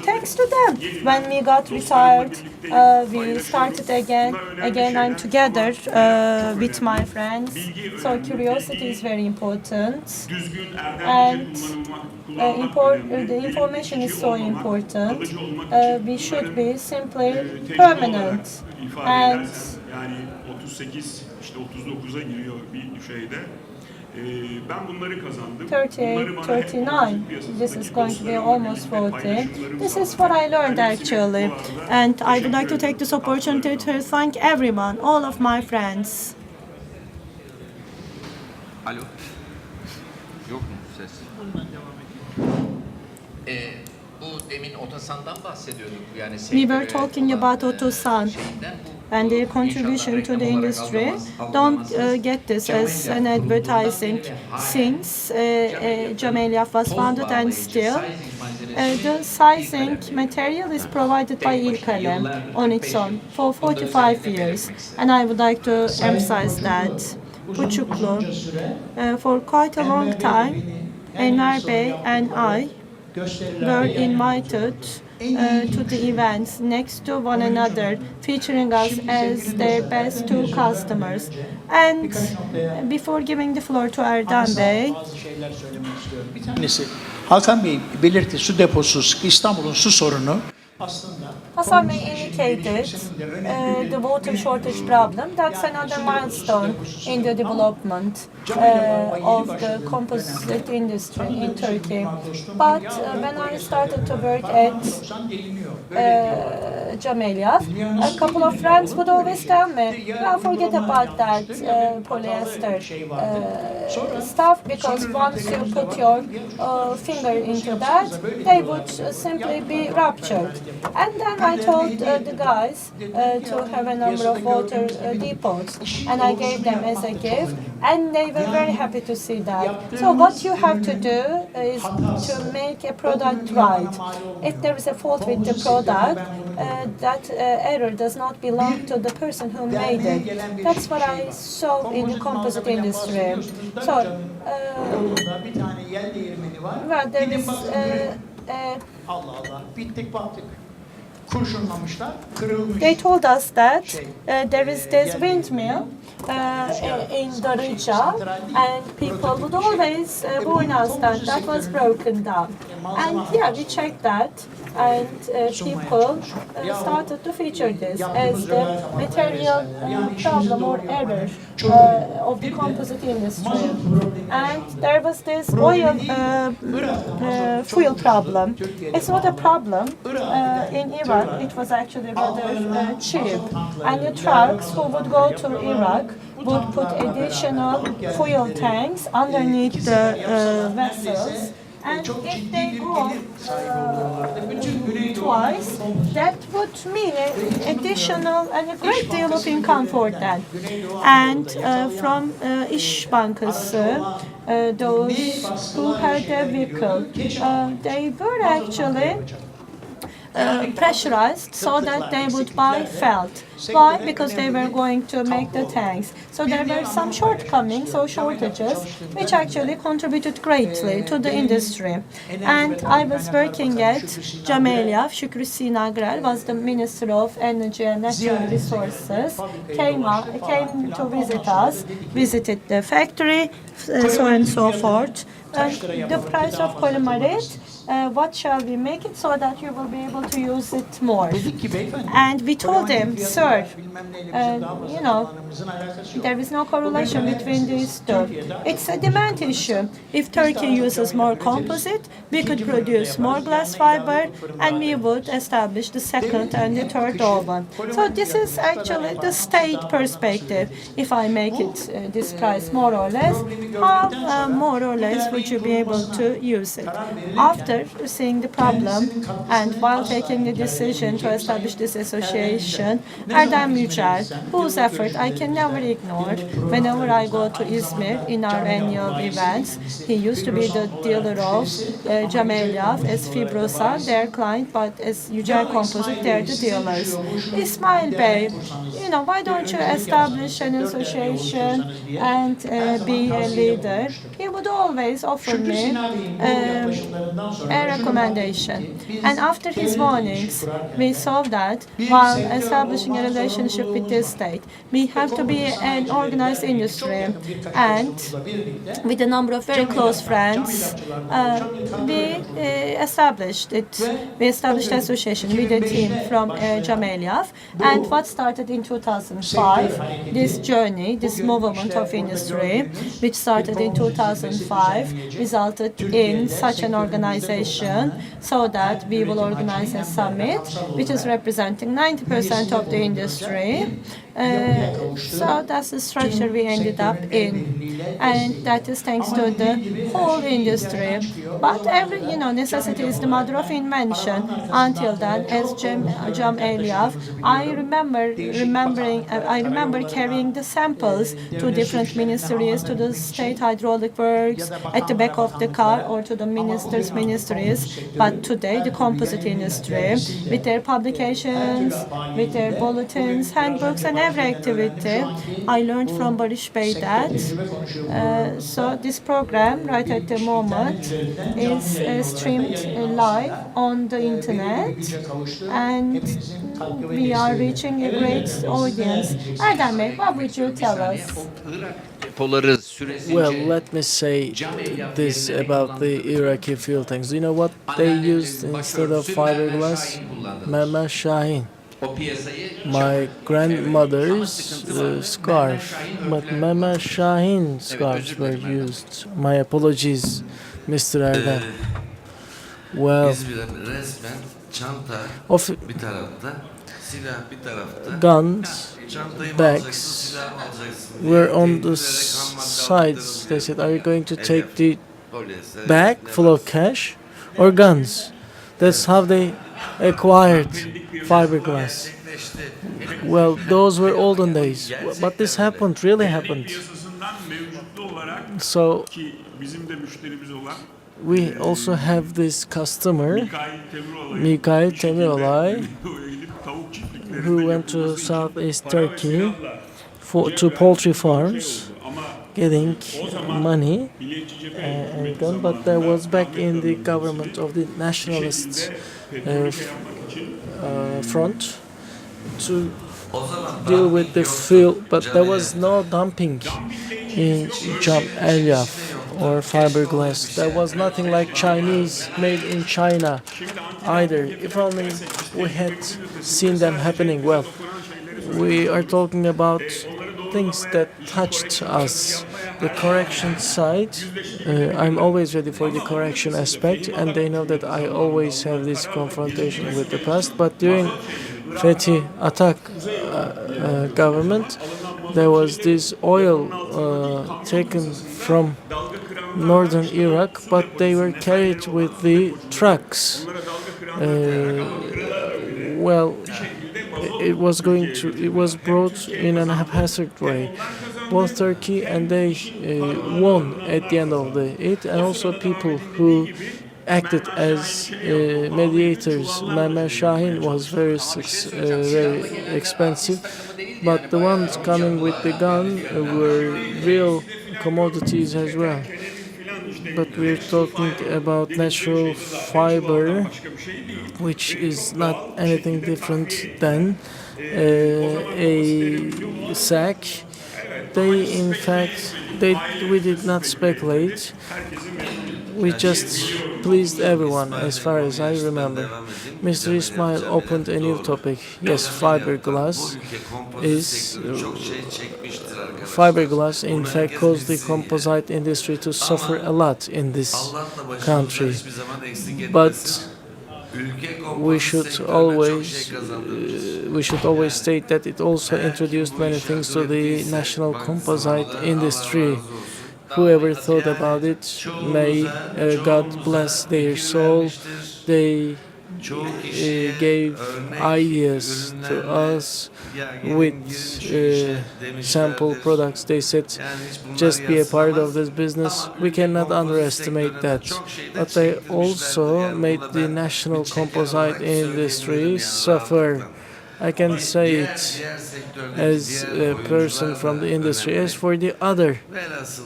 Thanks to them. When we got retired, we started again. Again, I'm together with my friends. So curiosity is very important. And the information is so important. We should be simply permanent. And 38, 39, this is going to be almost 40. This is what I learned actually. And I would like to take this opportunity to thank everyone, all of my friends. Alo. Yok mu ses? Bu demin Otosan'dan bahsediyorduk. Yani We were talking about Otosan and their contribution to the industry. Don't get this as an advertising, since Cameliaf was founded, and still the sizing material is provided by İlkalem on its own for 45 years. And I would like to emphasize that. POÇUKLU, for quite a long time, Enver Bey and I were invited to the events next to one another, featuring us as their best two customers. And before giving the floor to Erdem Bey, Hakan Bey belirtti, su deposu, İstanbul'un su sorunu As I indicated, the water shortage problem, that's another milestone in the development of the composite industry in Turkey. But when I started to work at HACIALİOŞLU, a couple of friends would always tell me, well, forget about that polyester stuff, because once you put your finger into that, they would simply be ruptured. And then I told the guys to have a number of water depots, and I gave them as a gift, and they were very happy to see that. So what you have to do is to make a product right. If there is a fault with the product, that error does not belong to the person who made it. That's what I saw in the composite industry. So, well, there is they told us that there is this windmill in Darıca, and people would always warn us that that was broken down. And yeah, we checked that, and people started to feature this as the material problem or error of the composite industry. And there was this oil fuel problem. It's not a problem in Iraq. It was actually rather cheap. And the trucks who would go to Iraq would put additional fuel tanks underneath the vessels. And if they go twice, that would mean an additional and a great deal of income for them. And from İş Bankası, those who had their vehicle, they were actually pressurized so that they would buy felt. Why? Because they were going to make the tanks. So there were some shortcomings or shortages which actually contributed greatly to the industry. And I was working at HACIALİOŞLU. Şükrü Sinagrer was the Minister of Energy and Natural Resources, came to visit us, visited the factory, so and so forth. The price of polymerate, what shall we make it so that you will be able to use it more? And we told him, sir, you know, there is no correlation between these two. It's a demand issue. If Turkey uses more composite, we could produce more glass fiber, and we would establish the second and the third oven. So this is actually the state perspective. If I make it this price more or less, how more or less would you be able to use it? After seeing the problem and while taking the decision to establish this association, ERDEM YÜCEL, whose effort I can never ignore. Whenever I go to İzmir in our annual events, he used to be the dealer of HACIALİOŞLU as Fibrosa, their client, but as YÜCEL Composite, they're the dealers. İSMAİL Bey, you know, why don't you establish an association and be a leader? He would always offer me a recommendation. And after his warnings, we saw that while establishing a relationship with this state, we have to be an organized industry. And with a number of very close friends, we established it. We established the association with a team from HACIALİOŞLU. And what started in 2005, this journey, this movement of industry, which started in 2005, resulted in such an organization so that we will organize a summit, which is representing 90% of the industry. So that's the structure we ended up in, and that is thanks to the whole industry. But every, you know, necessity is the mother of invention. Until then, as HACIALİOŞLU, I remember carrying the samples to different ministries, to the state hydraulic works at the back of the car, or to the ministers' ministries. But today, the composite industry, with their publications, with their bulletins, handbooks, and every activity, I learned from Barış Bey that so this program right at the moment is streamed live on the internet, and we are reaching a great audience. ERDEM Bey, what would you tell us? depoları süresince Well, let me say this about the Iraqi fuel tanks. Do you know what they used instead of fiberglass? Mermer Şahin. o piyasayı My grandmother's scarf, but Mermer Şahin scarves were used. My apologies, Mr. Erdem. Well, İzmir'e resmen çanta of bir tarafta, silah bir tarafta. guns, Çantayı mı bags alacaksın, silahı mı alacaksın diye were on the teyzelere kan mangal sides. They said, "Are you going to take hedef, the polyester, bag full of cash or guns?" That's how they acquired fiberglass. gerçekleşti. Well, those were olden days, but this happened, really happened. Piyasasından mevcutlu olarak So ki bizim de müşterimiz olan we also have this customer, Mikail Mikail Temirolay, gidip tavuk çiftliklerinde who went to Southeast Turkey to poultry farms, ama getting money. milliyetçi cephe And then, but there was back in the government of the nationalist front to O zaman deal with the fuel, but there was no dumping in Cam Elyaf or fiberglass. There was nothing like Chinese made in China either. If only we had seen them happening. Well, we are talking about things that touched us. The correction side, I'm always ready for the correction aspect, and they know that I always have this confrontation with the past. But during Fethi Atak government, there was this oil taken from northern Iraq, but they were carried with the trucks. Well, it was brought in an haphazard way. Both Turkey and they won at the end of it, and also people who acted as mediators. Mermer Şahin was very expensive, but the ones coming with the gun were real commodities as well. But we're talking about natural fiber, which is not anything different than a sack. In fact, we did not speculate. We just pleased everyone, as far as I remember. Mr. İSMAİL opened a new topic. Yes, fiberglass is fiberglass. In fact, caused the composite industry to suffer a lot in this country. But we should always state that it also introduced many things to the national composite industry. Whoever thought about it, may God bless their soul. They gave ideas to us with sample products. They said, just be a part of this business. We cannot underestimate that. But they also made the national composite industry suffer. I can say it as a person from the industry. As for the other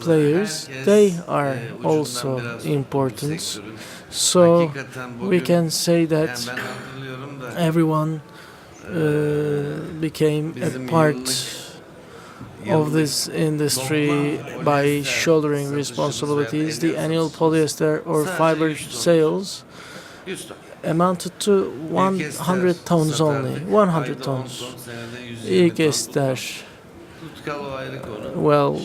players, they are also important. So we can say that everyone became a part of this industry by shouldering responsibilities. The annual polyester or fiber sales amounted to 100 tons only. 100 tons. İlk ester. Well,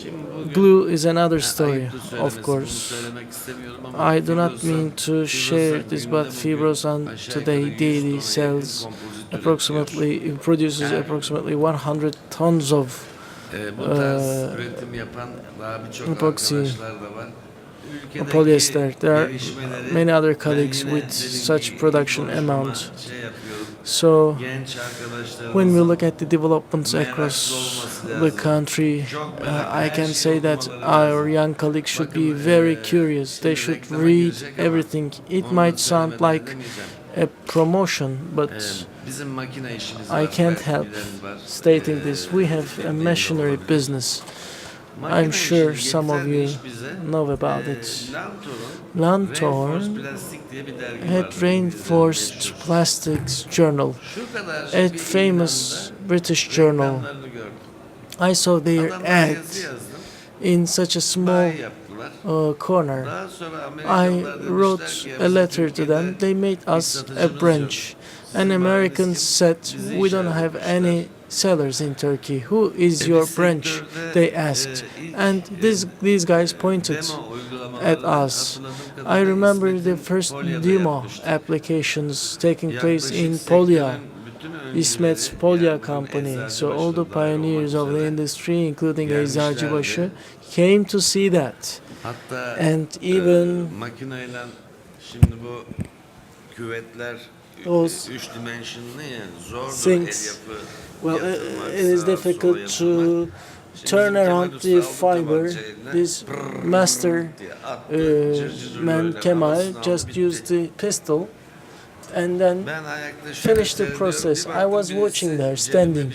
glue is another story, of course. I do not mean to share this, but Fibrosan today daily produces approximately 100 tons of epoxy polyester. There are many other colleagues with such production amount. So when we look at the developments across the country, I can say that our young colleagues should be very curious. They should read everything. It might sound like a promotion, but I can't help stating this. We have a machinery business. I'm sure some of you know about it. Lanthorn had reinforced plastics journal, a famous British journal. I saw their ad in such a small bayi yaptılar. corner. Daha sonra I Amerikalılar da wrote demişler ki, a "Bizim letter to them. Türkiye'de They made bir us a satıcımız branch. yok. And Sizin Americans bayiniz said, kim?" Bizi we don't işaret have etmişler. any sellers in Turkey. Who is your Biz branch? sektörde, They asked. ilk, And these guys pointed demo at uygulamalarını us. hatırladığım I kadarıyla remember the İsmet'in first Polya'da demo yapmıştık. applications taking place Yaklaşık in sektörün Polya, bütün öncüleri, İSMET's Polya yani company. eczacıbaşı So all the dahil pioneers olmak of the üzere industry, including gelmişlerdi. Eczacıbaşı, came to see that. Hatta And even makineyle şimdi bu küvetler Those 3 dimensionlı ya zordur things, el yapı. well, yapılmak, it is sağa sola difficult yapılmak. to Şimdi turn bizim around Kemal the Usta aldı fiber. tabancayı eline, This pırrrr master diye attı, cırcır man böyle Kemal havasını aldı, just bitti. used the pistol and then Ben ayakta şöyle finished the seyrediyorum, process. bir I baktım was birisi watching there, cebime standing.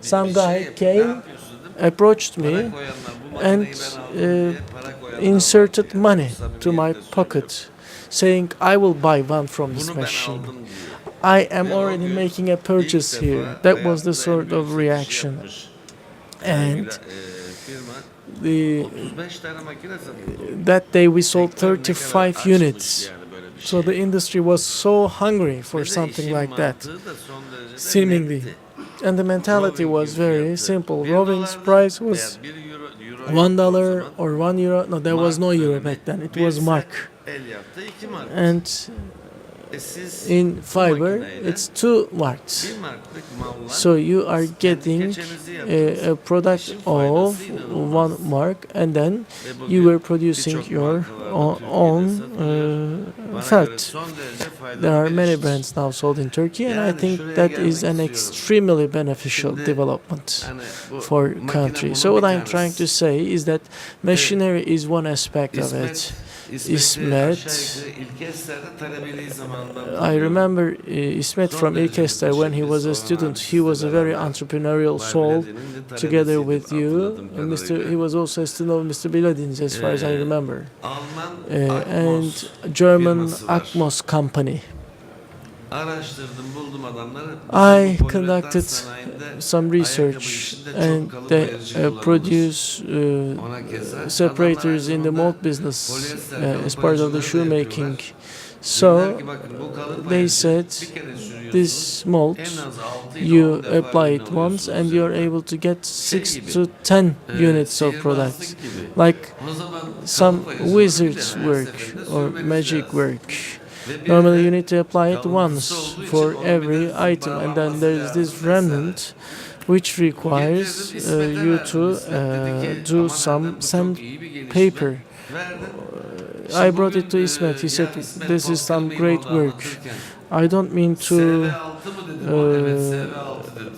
Some bir guy yapıyor. Ne came, yapıyorsun dedim. approached Para me, koyanlar, bu makineyi and ben aldım diye para koyanlar inserted var diye. money to my Samimiyetle pocket, söylüyorum. saying, I will buy one from this Bunu ben machine. aldım diyor. I am already making a purchase here. That was the sort of reaction. And Firma the 35 tane makine satıldı. that day we sold Sektör ne kadar 35 açmış units. yani böyle bir So şey. the industry was so hungry for Ve de something işin like that, mantığı da son derecede seemingly. netti. And the mentality Roving was very fiyatı simple. 1 Roving's dolardı price veya was 1 euro $1 yoktu o zaman. or €1. No, there was no Mark euro dönemi. back then. It Bir was set mark. El yaptı 2 mark. And Siz in bu fiber, makineyle it's 2 marks. 1 marklık malla So you are kendi getting keçenizi yaptınız. a product İşin of faydası inanılmaz. 1 mark, and then Ve bugün you were producing birçok your markalarda Türkiye'de own satılıyor. Bana göre felt. son derece faydalı There are bir many iştir. brands now sold in Turkey, and I Yani think şuraya that gelmek is an istiyorum. extremely beneficial Şimdi development hani bu for makine country. bunun So bir what I'm trying to tanesi. say is that machinery is one aspect of İsmet, it. İsmet'i İsmet, aşağı yukarı İlkesler'de talebeliği zamanından I tanıyorum. remember İsmet from Ilkesler when he was a student. He was a very entrepreneurial soul. Together with you, Mr. He was also a student of Mr. Biladin's, as far as I remember, Alman and Akmos German firması var. Akmos company. Araştırdım, buldum adamları. I Bizim bu poliüretan conducted sanayinde some ayakkabı research, işinde çok and kalıp they ayırıcı kullanılır. produce Ona keza separators in the adamlar mold business polyester as kalıp part of the ayırıcıları da shoemaking. yapıyorlar. So Dediler ki, bakın, bu kalıp they ayırıcı said, bir kere sürüyorsunuz. this mold, En az 6 ile you 10 defa apply it ürün once and alıyorsunuz you're üzerine. able to get 6 gibi. to 10 units of Sihirbazlık products, gibi. like O zaman some kalıp ayırıcıları bir de wizard's her work seferinde or sürmeniz magic lazım. work. Ve bir Normally de you need to apply it kalıntısı once olduğu için for onun bir de every item, and then zımbaralanması there is lazım this vesaire. remnant which requires Getirdim, İsmet'e you verdim. to İsmet dedi ki, do "Aman some Erdem, bu çok iyi bir gelişme." paper. Verdim. I brought it to İsmet. He said, this is some great work. I don't mean to SV6 mı dedim o? Evet, SV6 dedi.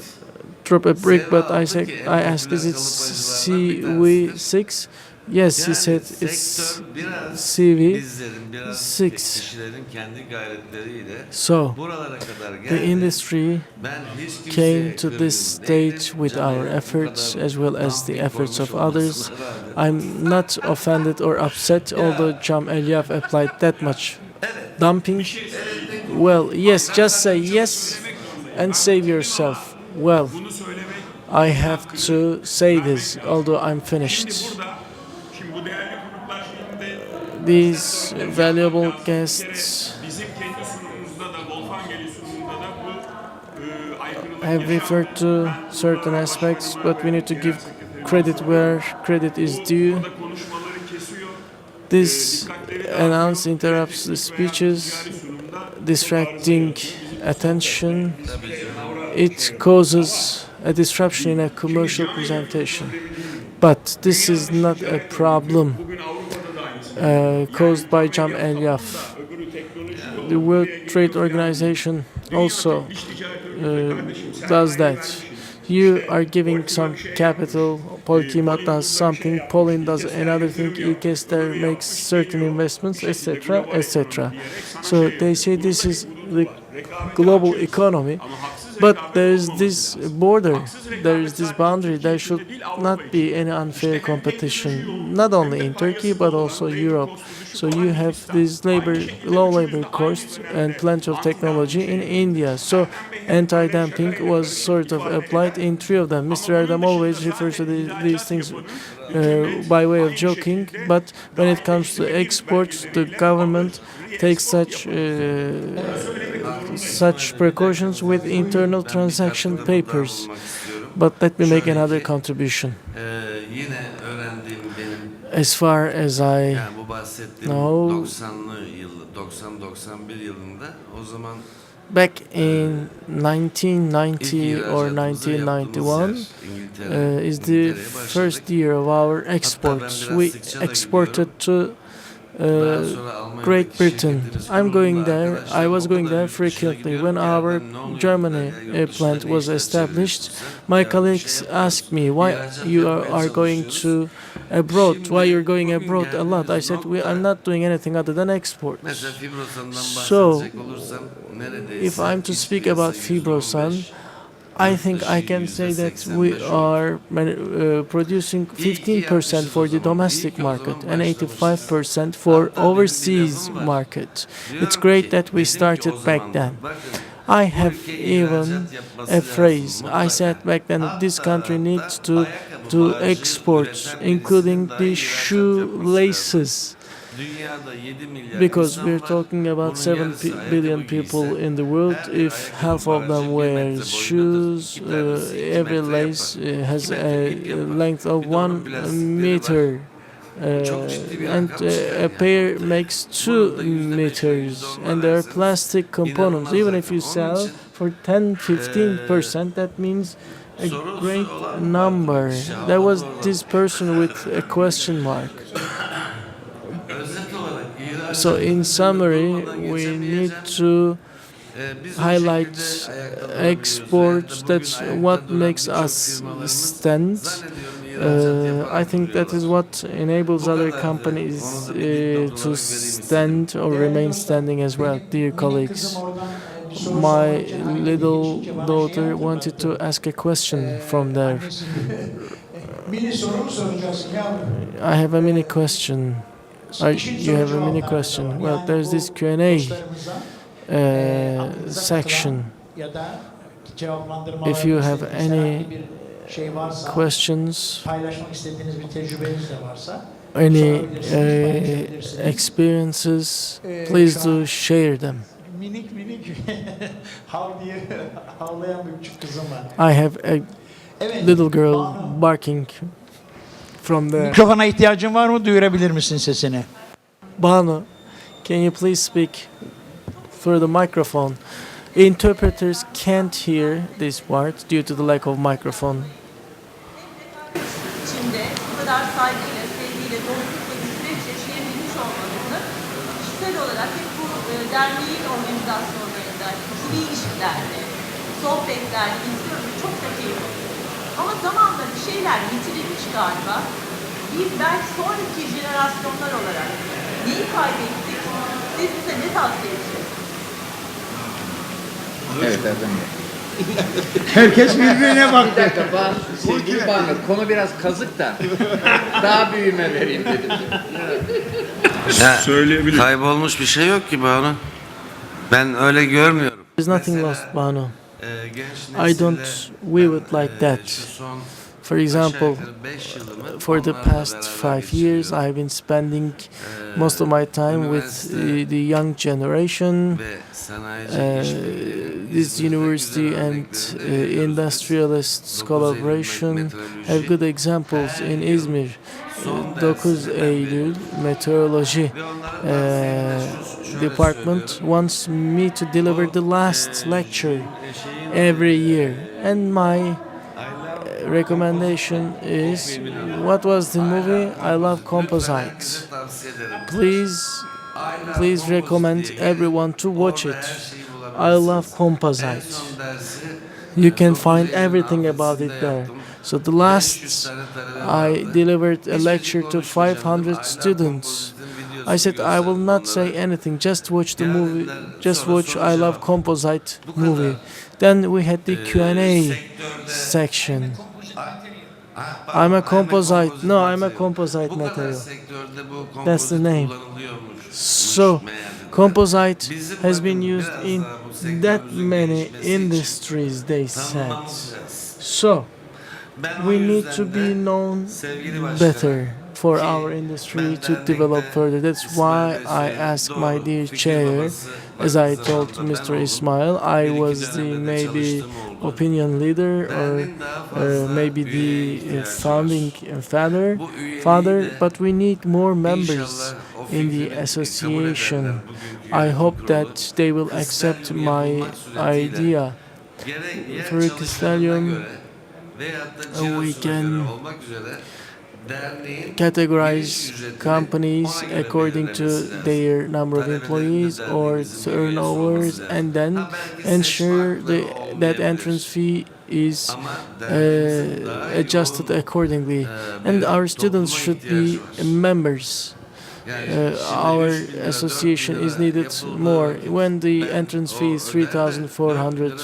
drop a brick, but I SV6 said, ki I en asked, is it popüler kalıp ayırıcılarından bir CV6? Yes, he Yani said it's sektör biraz CV. bizlerin, biraz six. kişilerin kendi gayretleriyle So buralara kadar geldi. the industry Ben hiç came kimseye to kırgın this stage değilim. with Caner our bu efforts kadar as well as the dumping efforts of olmuş others. olmasına rağmen. I'm not offended or upset, although Cam Elyaf applied that much dumping. Well, yes, just say yes and save yourself. Well, Bunu söylemek I have to say this, although I'm finished. şimdi bu değerli gruplar şimdi These valuable guests bizim kendi sunumumuzda da Wolfangeli sunumunda da bu aykırılık have referred to certain aspects, but we need to give credit where credit is due. konuşmaları kesiyor. This announce interrupts the speeches, distracting attention. It causes a disruption in a commercial presentation. But this is not a problem caused by Cam Elyaf. The World Trade Organization also does that. You are giving some capital, Polkimat does something, Polin does another thing, İlkesler makes certain investments, etc., etc. So they say this is the global economy, But there is this border, there is this boundary. There should not be any unfair competition, not only in Turkey but also Europe. So you have this low labor costs and plenty of technology in India. So anti-dumping was sort of applied in three of them. Mr. Erdem always refers to these things by way of joking, but when it comes to exports, the government takes such precautions with internal transaction papers. But let me make another contribution. Yine öğrendiğim benim As far as I yani bu bahsettiğim know, 90'lı yıl 90-91 yılında o zaman back in ilk 1990 or ihracatımızı yaptığımız 1991 yer is the İngiltere'ye first başladık. year of our Hatta ben exports. biraz We sıkça da exported to Daha sonra Almanya'daki Great Britain. şirketimiz I'm going kuruldu there. arkadaşlar. I was O going kadar there yurt dışına frequently. gidiyorum When ki our yerden ne oluyor Germany ya, yurt dışında plant ne was işler established, çeviriyorsun my sen? colleagues Ya asked me why ihracat you yapmaya are going çalışıyoruz. to abroad, why you're going Bugün abroad a lot. I said geldiğimiz I'm not doing anything other than exports. Mesela Fibrosan'dan So, bahsedecek olursam neredeyse if I'm to iç speak piyasa about Fibrosan, %15, I think I can say that we are producing 15% for the domestic market and 85% for overseas market. It's great that we started back then. I have even a phrase. I said back then that this country needs to do exports, including the shoelaces, because we're talking about 7 billion people in the world. If half of them wear shoes, every lace has a length of 1 meter. And a pair makes 2 meters, and there are plastic components. Even if you sell for 10-15%, that means a great number. There was this person with a question mark. So in summary, we need to highlight exports. That's what makes us stand. I think that is what enables other companies to stand or remain standing as well. Dear colleagues, my little daughter wanted to ask a question from there. I have a mini question. You have a mini question. Well, there's this Q&A section. If you have any questions, any experiences, please do share them. I have a little girl barking from there. Mikrofona ihtiyacın var mı? Duyurabilir misin sesini? Banu, can you please speak through the microphone? Interpreters can't hear this part due to the lack of microphone. İçinde bu kadar saygıyla, sevgiyle, dostlukla bir süreç yaşayabilmiş olmanızı kişisel olarak hep bu derneğin organizasyonlarında, ikili ilişkilerde, sohbetlerde izliyorum. Çok da keyif alıyorum. Ama zamanla bir şeyler yitirilmiş galiba. Biz belki sonraki jenerasyonlar olarak neyi kaybettik? Siz bize ne tavsiye edeceksiniz? Evet Erdem Bey. Herkes birbirine bak. Bir dakika sevgili Banu, konu biraz kazık da daha büyüme vereyim dedim. Ya, Söyleyebilirim. kaybolmuş bir şey yok ki Banu. Ben öyle görmüyorum. There's nothing Mesela, lost, Banu. genç I don't nesille view it like ben, that. şu son For example, aşağı yukarı 5 yılımı for the onlarla past beraber 5 years, geçiriyorum. I've been spending most of my time with the young generation. Ve sanayici işbirliği, This İzmir'de university güzel and örneklerini de görüyoruz. industrialists 9 collaboration Eylül have good meteoroloji examples in her yıl İzmir. son 9 dersini ben Eylül veriyorum. Meteorology Ve onların derslerinde şöyle department söylüyorum. wants me to deliver the last lecture every year, and my recommendation is, what was the movie? I love Composites. Lütfen tavsiye ederim. Please recommend everyone to watch Orada it. her şeyi I bulabilirsiniz. love En Composites. son dersi You can 9 find Eylül'ün everything about it altısında there. yaptım. So the 500 last tane talebe I vardı. delivered a Hiçbir şey lecture to konuşmayacağım. 500 I love students. Composite'in videosunu I said I will not say anything. Just watch the movie. Just watch I Love Composite movie. Then we had the Q&A section. I'm a composite. No, I'm a composite material. That's the name. So, composite has been used in that many industries, they said. So, we need to be known better for our industry to develop further. That's why I asked my dear chair, as I told Mr. İSMAİL, I was the maybe opinion leader or maybe the founding father, but we need more members in the association. I hope that they will accept my idea. Türk we can categorize companies according to their number of employees or turnovers, and then ensure that entrance fee is adjusted accordingly. And our students should be members. Our association is needed more. When the entrance fee is 3,400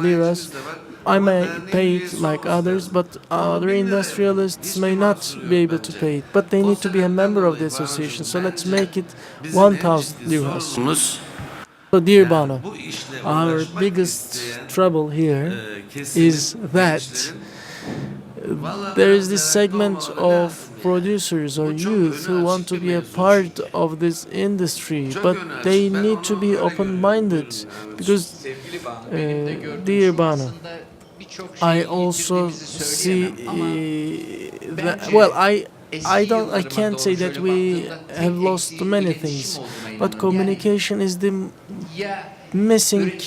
liras, I may pay it like others, but other industrialists may not be able to pay it. But they need to be a member of the association, so let's make it 1,000 liras. So, dear Bano, our biggest trouble here is that there is this segment of producers or youth who want to be a part of this industry, but they need to be open-minded because, dear Bano, I also see that, well, I can't say that we have lost many things, but communication is the missing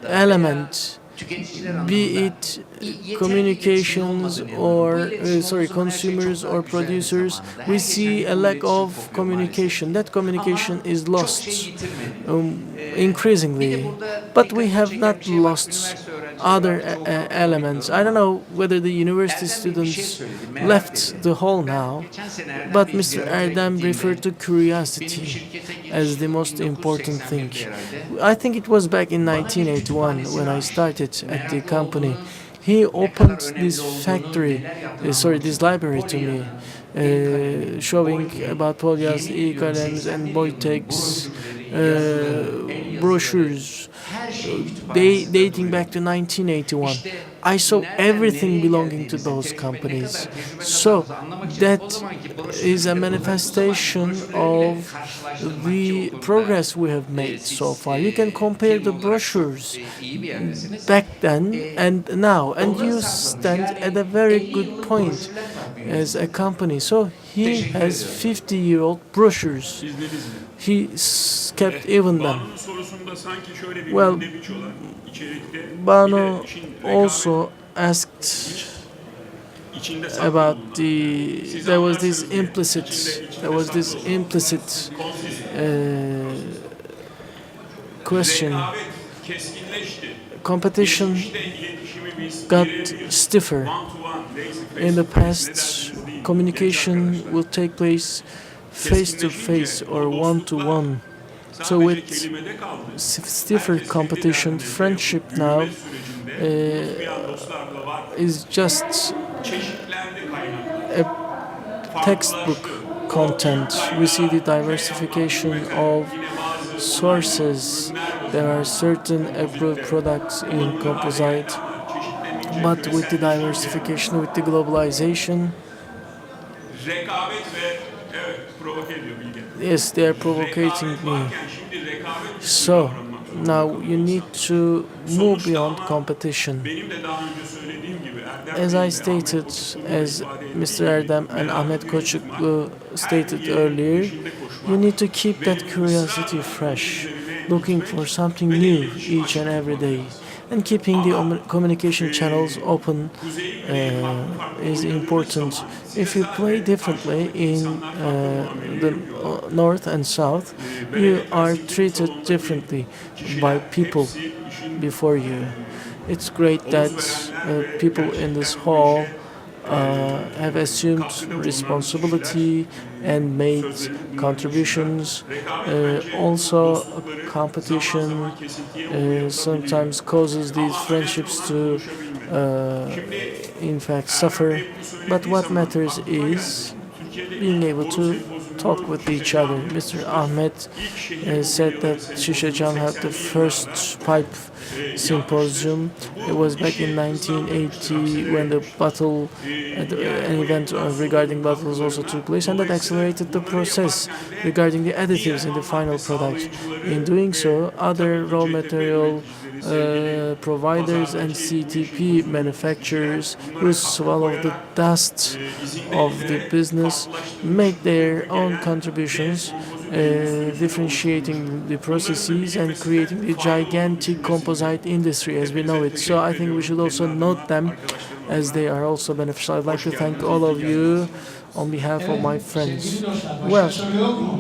element. Be it communications or consumers or producers, we see a lack of communication. That communication is lost increasingly, but we have not lost other elements. I don't know whether the university students left the hall now, but Mr. Erdem referred to curiosity as the most important thing. I think it was back in 1981 when I started at the company. He opened this this library to me, showing about Polyas, e-kalems and Boytex brochures, dating back to 1981. I saw everything belonging to those companies. So that is a manifestation of the progress we have made so far. You can compare the brochures back then and now, and you stand at a very good point as a company. So he has 50-year-old brochures. He kept even them. Well, Bano also asked about there was this implicit question. Competition got stiffer. In the past, communication will take place face-to-face or one-to-one. So with stiffer competition, friendship now is just a textbook content. We see the diversification of sources. There are certain approved products in composite, but with the diversification, with the globalization, yes, they are provoking me. So now you need to move beyond competition. As I stated, as Mr. Erdem and Ahmet POÇUKLU stated earlier, you need to keep that curiosity fresh, looking for something new each and every day. And keeping the communication channels open is important. If you play differently in the north and south, you are treated differently by people before you. It's great that people in this hall have assumed responsibility and made contributions. Also, competition sometimes causes these friendships to, in fact, suffer. But what matters is being able to talk with each other. Mr. Ahmet said that Şişecam had the first pipe symposium. It was back in 1980 when the bottle, an event regarding bottles also took place, and that accelerated the process regarding the additives in the final product. In doing so, other raw material providers and CTP manufacturers who swallow the dust of the business make their own contributions, differentiating the processes and creating the gigantic composite industry as we know it. So I think we should also note them as they are also beneficial. I'd like to thank all of you on behalf of my friends. Well,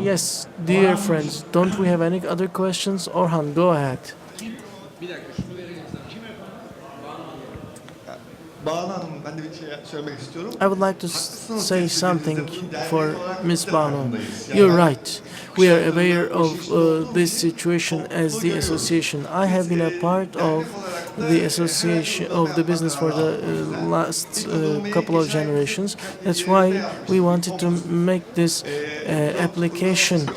yes, dear friends, don't we have any other questions? Orhan, go ahead. I would like to say something for Ms. Banu. You're right. We are aware of this situation as the association. I have been a part of the association of the business for the last couple of generations. That's why we wanted to make this application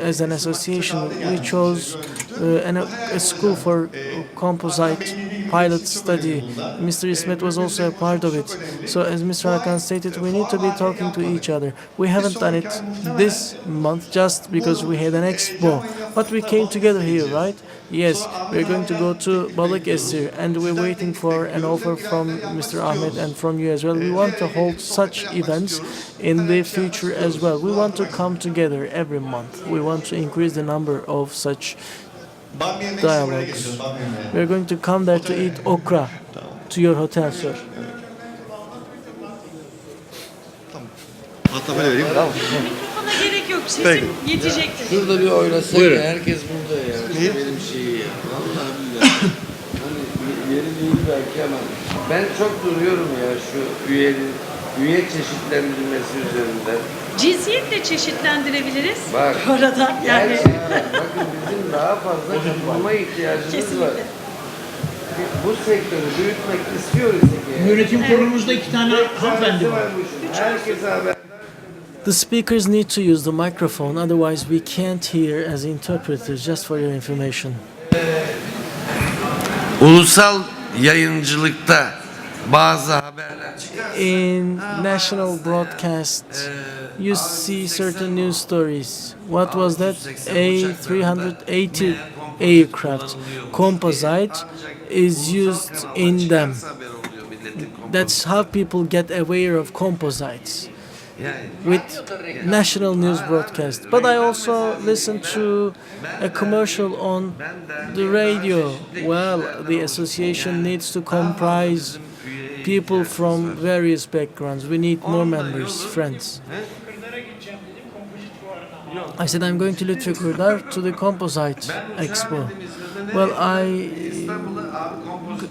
as an association. We chose a school for composite pilot study. Mr. İSMAİL was also a part of it. So as Mr. Hakan stated, we need to be talking to each other. We haven't done it this month just because we had an expo. But we came together here, right? Yes, we're going to go to Balıkesir and we're waiting for an offer from Mr. Ahmet and from you as well. We want to hold such events in the future as well. We want to come together every month. We want to increase the number of such dialogues. We're going to come there to eat okra to your hotel, sir. Mikrofona gerek yok. Sesim yetecektir. Şurada bir oynasak ya, herkes burada ya. Benim şeyi ya. Vallahi billahi. Hani yeri değil belki ama ben çok duruyorum ya şu üye çeşitlendirilmesi üzerinden. Cinsiyetle çeşitlendirebiliriz. Bak, bu arada yani. bakın bizim daha fazla katılma ihtiyacımız var. Kesinlikle. Bu sektörü büyütmek istiyoruz ki. Yönetim kurulumuzda 2 tane hanımefendi var. Herkese haber. The speakers need to use the microphone, otherwise we can't hear as interpreters, just for your information. Ulusal yayıncılıkta bazı haberler çıkar. In national broadcast, you see certain news stories. What was that? A380 aircraft. Composite is used in them. That's how people get aware of composites with national news broadcast. But I also listen to a commercial on the radio. Well, the association needs to comprise people from various backgrounds. We need more members, friends. I said I'm going to Lütfükürdar to the Composite Expo. Well, I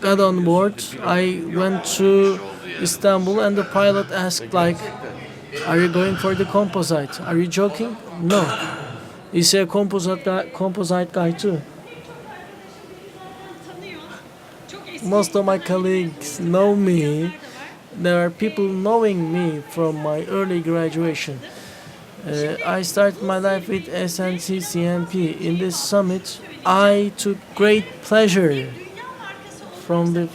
got on board. I went to Istanbul and the pilot asked like, "Are you going for the composite? Are you joking?" No. He's a composite guy too. Most of my colleagues know me. There are people knowing me from my early graduation. I started my life with SNC CMP. In this summit, I took great pleasure from the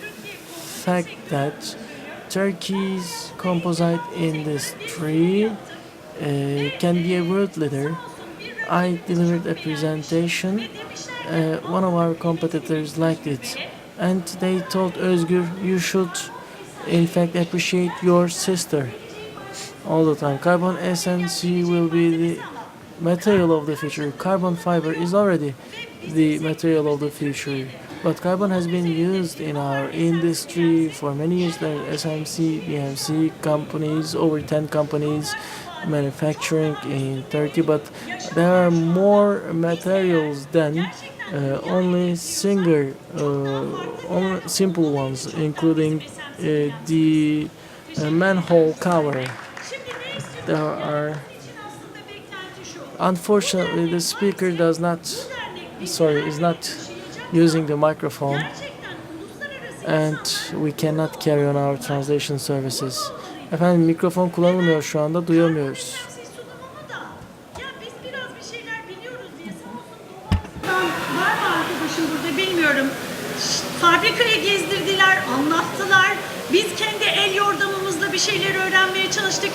fact that Turkey's composite industry can be a world leader. I delivered a presentation. One of our competitors liked it, and they told Özgür, you should in fact appreciate your sister all the time. Carbon SNC will be the material of the future. Carbon fiber is already the material of the future. But carbon has been used in our industry for many years. There are SMC, BMC companies, over 10 companies manufacturing in Turkey. But there are more materials than only simple ones, including the a manhole cover. Şimdi ne istiyorsunuz? There are, için aslında beklenti şu. unfortunately, the speaker does not, sorry, is not using the microphone, Gerçekten uluslararası and we cannot carry on our translation services. Efendim mikrofon kullanılmıyor şu anda, duyamıyoruz. siz sunumumu da ya biz biraz bir şeyler biliyoruz diye sağ olsun var mı arkadaşım burada bilmiyorum. Fabrikaya gezdirdiler, anlattılar. Biz kendi el yordamımızla bir şeyler öğrenmeye çalıştık.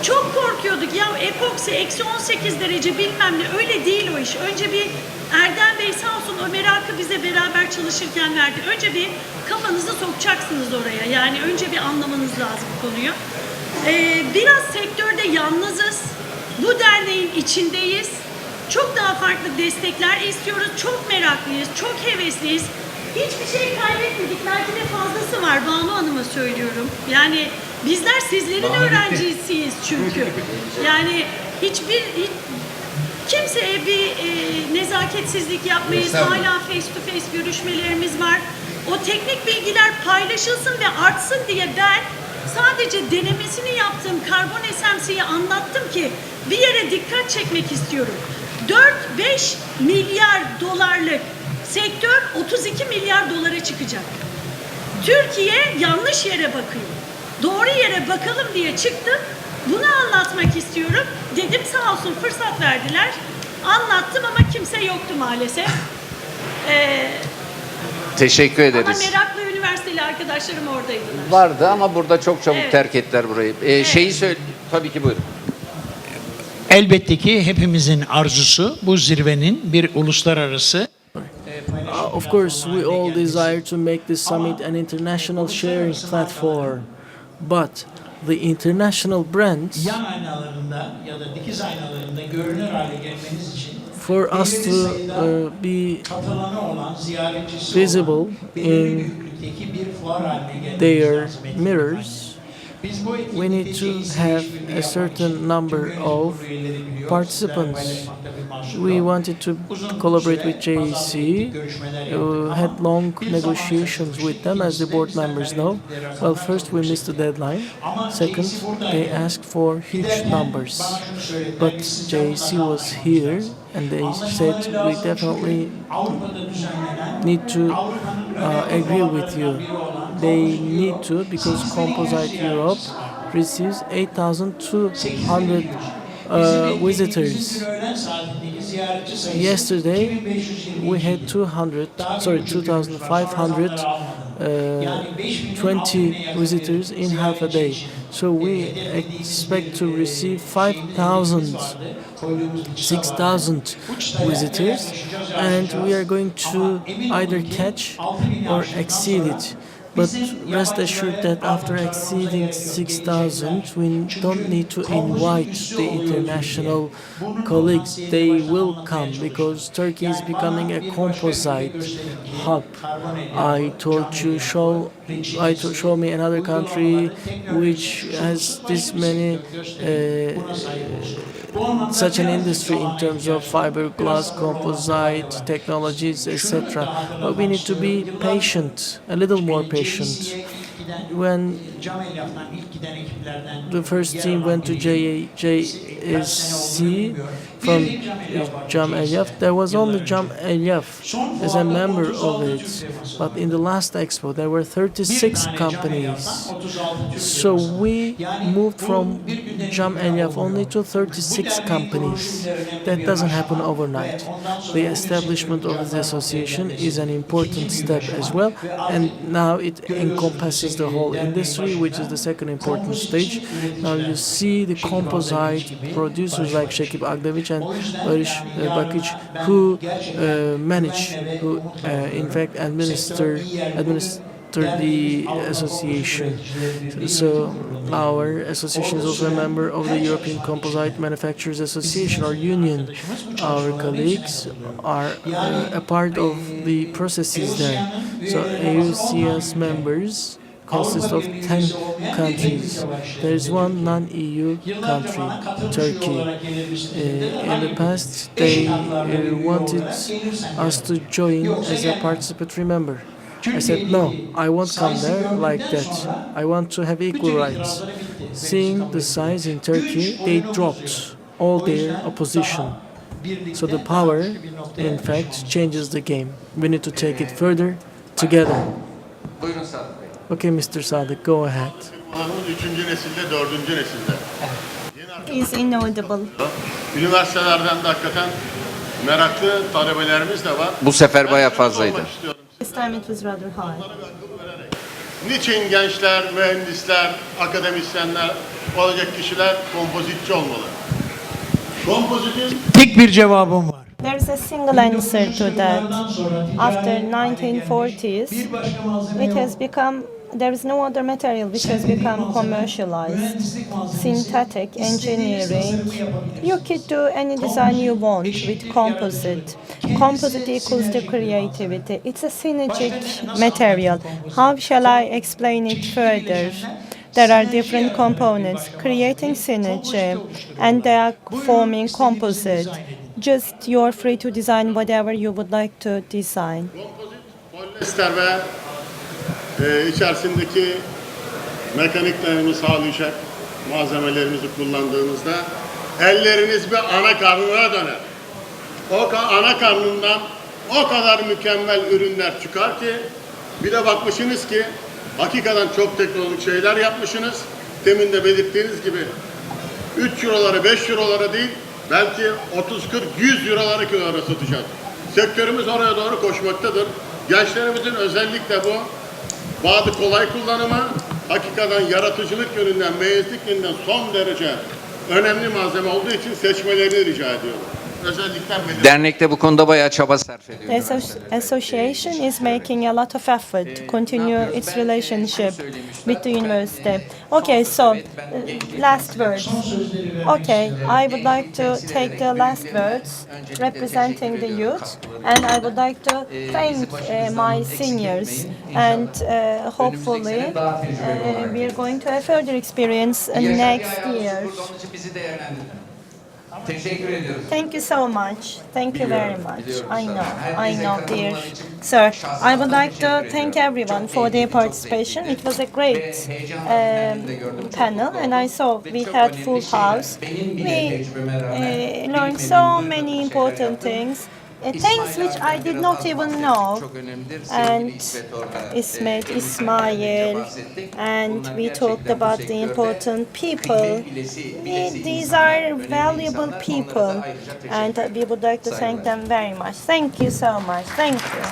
Çok korkuyorduk ya epoksi eksi 18 derece bilmem ne öyle değil o iş. Önce bir Erdem Bey sağ olsun o merakı bize beraber çalışırken verdi. Önce bir kafanızı sokacaksınız oraya. Yani önce bir anlamanız lazım konuyu. Biraz sektörde yalnızız. Bu derneğin içindeyiz. Çok daha farklı destekler istiyoruz. Çok meraklıyız, çok hevesliyiz. Hiçbir şey kaybetmedik. Belki de fazlası var. Banu Hanım'a söylüyorum. Yani bizler sizlerin öğrencisiyiz çünkü. Yani kimseye bir nezaketsizlik yapmayız. Hala face to face görüşmelerimiz var. O teknik bilgiler paylaşılsın ve artsın diye ben sadece denemesini yaptığım karbon SMC'yi anlattım ki bir yere dikkat çekmek istiyorum. 4-5 milyar dolarlık sektör 32 milyar dolara çıkacak. Türkiye yanlış yere bakıyor. Doğru yere bakalım diye çıktım. Bunu anlatmak istiyorum. Dedim sağ olsun fırsat verdiler. Anlattım ama kimse yoktu maalesef. Teşekkür Ama ederiz. meraklı üniversiteli arkadaşlarım oradaydılar. Vardı ama burada çok çabuk Evet. terk ettiler burayı. Şeyi söyle, tabii ki buyurun. Elbette ki hepimizin arzusu bu zirvenin bir uluslararası Of course, we all desire to make this summit an international sharing platform, but the international brands, yan aynalarında ya da dikiz aynalarında görünür hale gelmeniz için for us to be katılanı olan ziyaretçisi visible olan belirli in büyüklükteki bir fuar haline gelmeniz their lazım etkinlik mirrors, Biz bu we need to have a certain number of participants. We wanted to collaborate with JEC. We had long negotiations with them, as the board members know. Well, first we missed the deadline. Second, they asked for huge numbers. But JEC was here and they said we definitely need to agree with you. They need to, because Composite Europe receives 8,200 visitors. Yesterday we had 2,520 visitors in half a day. So we expect to receive 5,000, 6,000 visitors, and we are going to either catch or exceed it. But rest assured that after exceeding 6,000, we don't need to invite the international colleagues. They will come because Turkey is becoming a composite hub. I told you, show me another country which has this many such an industry in terms of fiberglass, composite technologies, etc. But we need to be patient, a little more patient. When the first team went to JSC from Cam Elyaf, there was only Cam Elyaf as a member of it. But in the last expo, there were 36 companies. So we moved from Cam Elyaf only to 36 companies. That doesn't happen overnight. The establishment of this association is an important step as well, and now it encompasses the whole industry, which is the second important stage. Now you see the composite producers like Shekip Agdavic and Barış Bakic, who in fact administer the association. So our association is also a member of the European Composite Manufacturers Association, or union. Our colleagues are a part of the processes there. So AUCS members consist of 10 countries. There is one non-EU country, Turkey. In the past, they wanted us to join as a participatory member. I said, no, I won't come there like that. I want to have equal rights. Seeing the size in Turkey, they dropped all their opposition. So the power, in fact, changes the game. We need to take it further together. Buyurun Sadık Bey. Okay, Mr. Sadık, go ahead. Üçüncü nesilde, dördüncü nesilde. Is inaudible. Üniversitelerden de hakikaten meraklı talebelerimiz de var. Bu sefer bayağı fazlaydı. This time it was rather high. Niçin gençler, mühendisler, akademisyenler olacak kişiler kompozitçi olmalı? Kompozitin Tek bir cevabım var. There is a single answer to that. After 1940s, it has become, there is no other material which has become commercialized. Synthetic engineering. You could do any design you want with composite. Composite equals to creativity. It's a synergic material. How shall I explain it further? There are different components creating synergy and they are forming composite. Just you're free to design whatever you would like to design. polyester ve içerisindeki mekanik dayanımı sağlayacak malzemelerimizi kullandığımızda elleriniz bir ana karnına döner. O ana karnından o kadar mükemmel ürünler çıkar ki bir de bakmışsınız ki hakikaten çok teknolojik şeyler yapmışsınız. Demin de belirttiğiniz gibi 3 eurolara 5 eurolara değil belki 30, 40, 100 eurolara kilolara satacağız. Sektörümüz oraya doğru koşmaktadır. Gençlerimizin özellikle bu bazı kolay kullanımı hakikaten yaratıcılık yönünden, meyezlik yönünden son derece önemli malzeme olduğu için seçmelerini rica ediyorum. Dernekte bu konuda bayağı çaba sarf ediyor. The association is making a lot of effort to continue its relationship with the university. Okay, so last words. Okay, I would like to take the last words representing the youth, and I would like to thank my seniors, and hopefully we are going to have further experience next year. Teşekkür ediyoruz. Thank you so much. Thank you very much. I know, dear sir. I would like to thank everyone for their participation. It was a great panel, and I saw we had full house. We learned so many important things. Things which I did not even know, and İSMAİL, and we talked about the important people. These are valuable people, and we would like to thank them very much. Thank you so much. Thank you.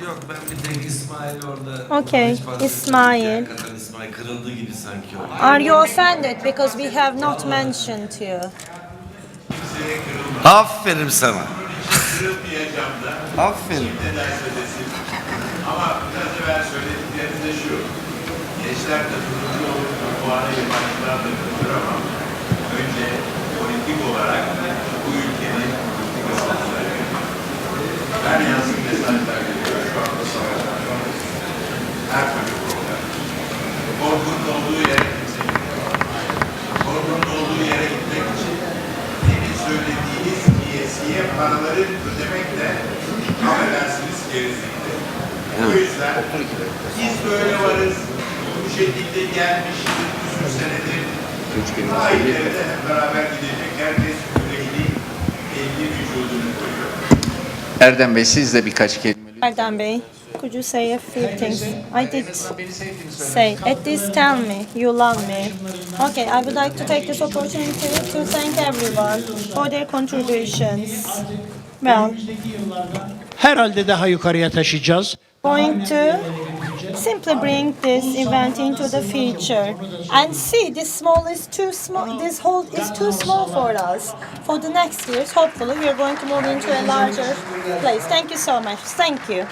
Yok ben bir tek İsmail orada. Okay, İsmail. Hakikaten İsmail kırıldı gibi sanki oldu. Are you offended because we have not mentioned you? Aferin sana. Kırılmayacağım da. Aferin. Neler söylesin. Ama biraz evvel söylediklerinde şu. Gençler de tutucu olur, bu arada yabancılar da tutur ama önce politik olarak bu ülkenin politikasını söylüyor. Ben yazık mesajlar geliyor şu anda savaşlar. Her türlü problem. Korkunun olduğu yere kimse gitmiyor. Korkunun olduğu yere gitmek için demin söylediğiniz ESG'ye paraları ödemek de affedersiniz gerizliktir. O yüzden biz böyle varız, bu şekilde gelmiş bir sürü senedir. Daha ileri de hep beraber gidecek. Herkes yüreğini, elini vücudunu koyuyor. Erdem Bey siz de birkaç kelime. Erdem Bey, could you say a few things? I did say, at least tell me you love me. Okay, I would like to take this opportunity to thank everyone for their contributions. Well, Herhalde daha yukarıya taşıyacağız. going to simply bring this event into the future and see this small is too small, this hall is too small for us. For the next years, hopefully we are going to move into a larger place. Thank you so much. Thank you.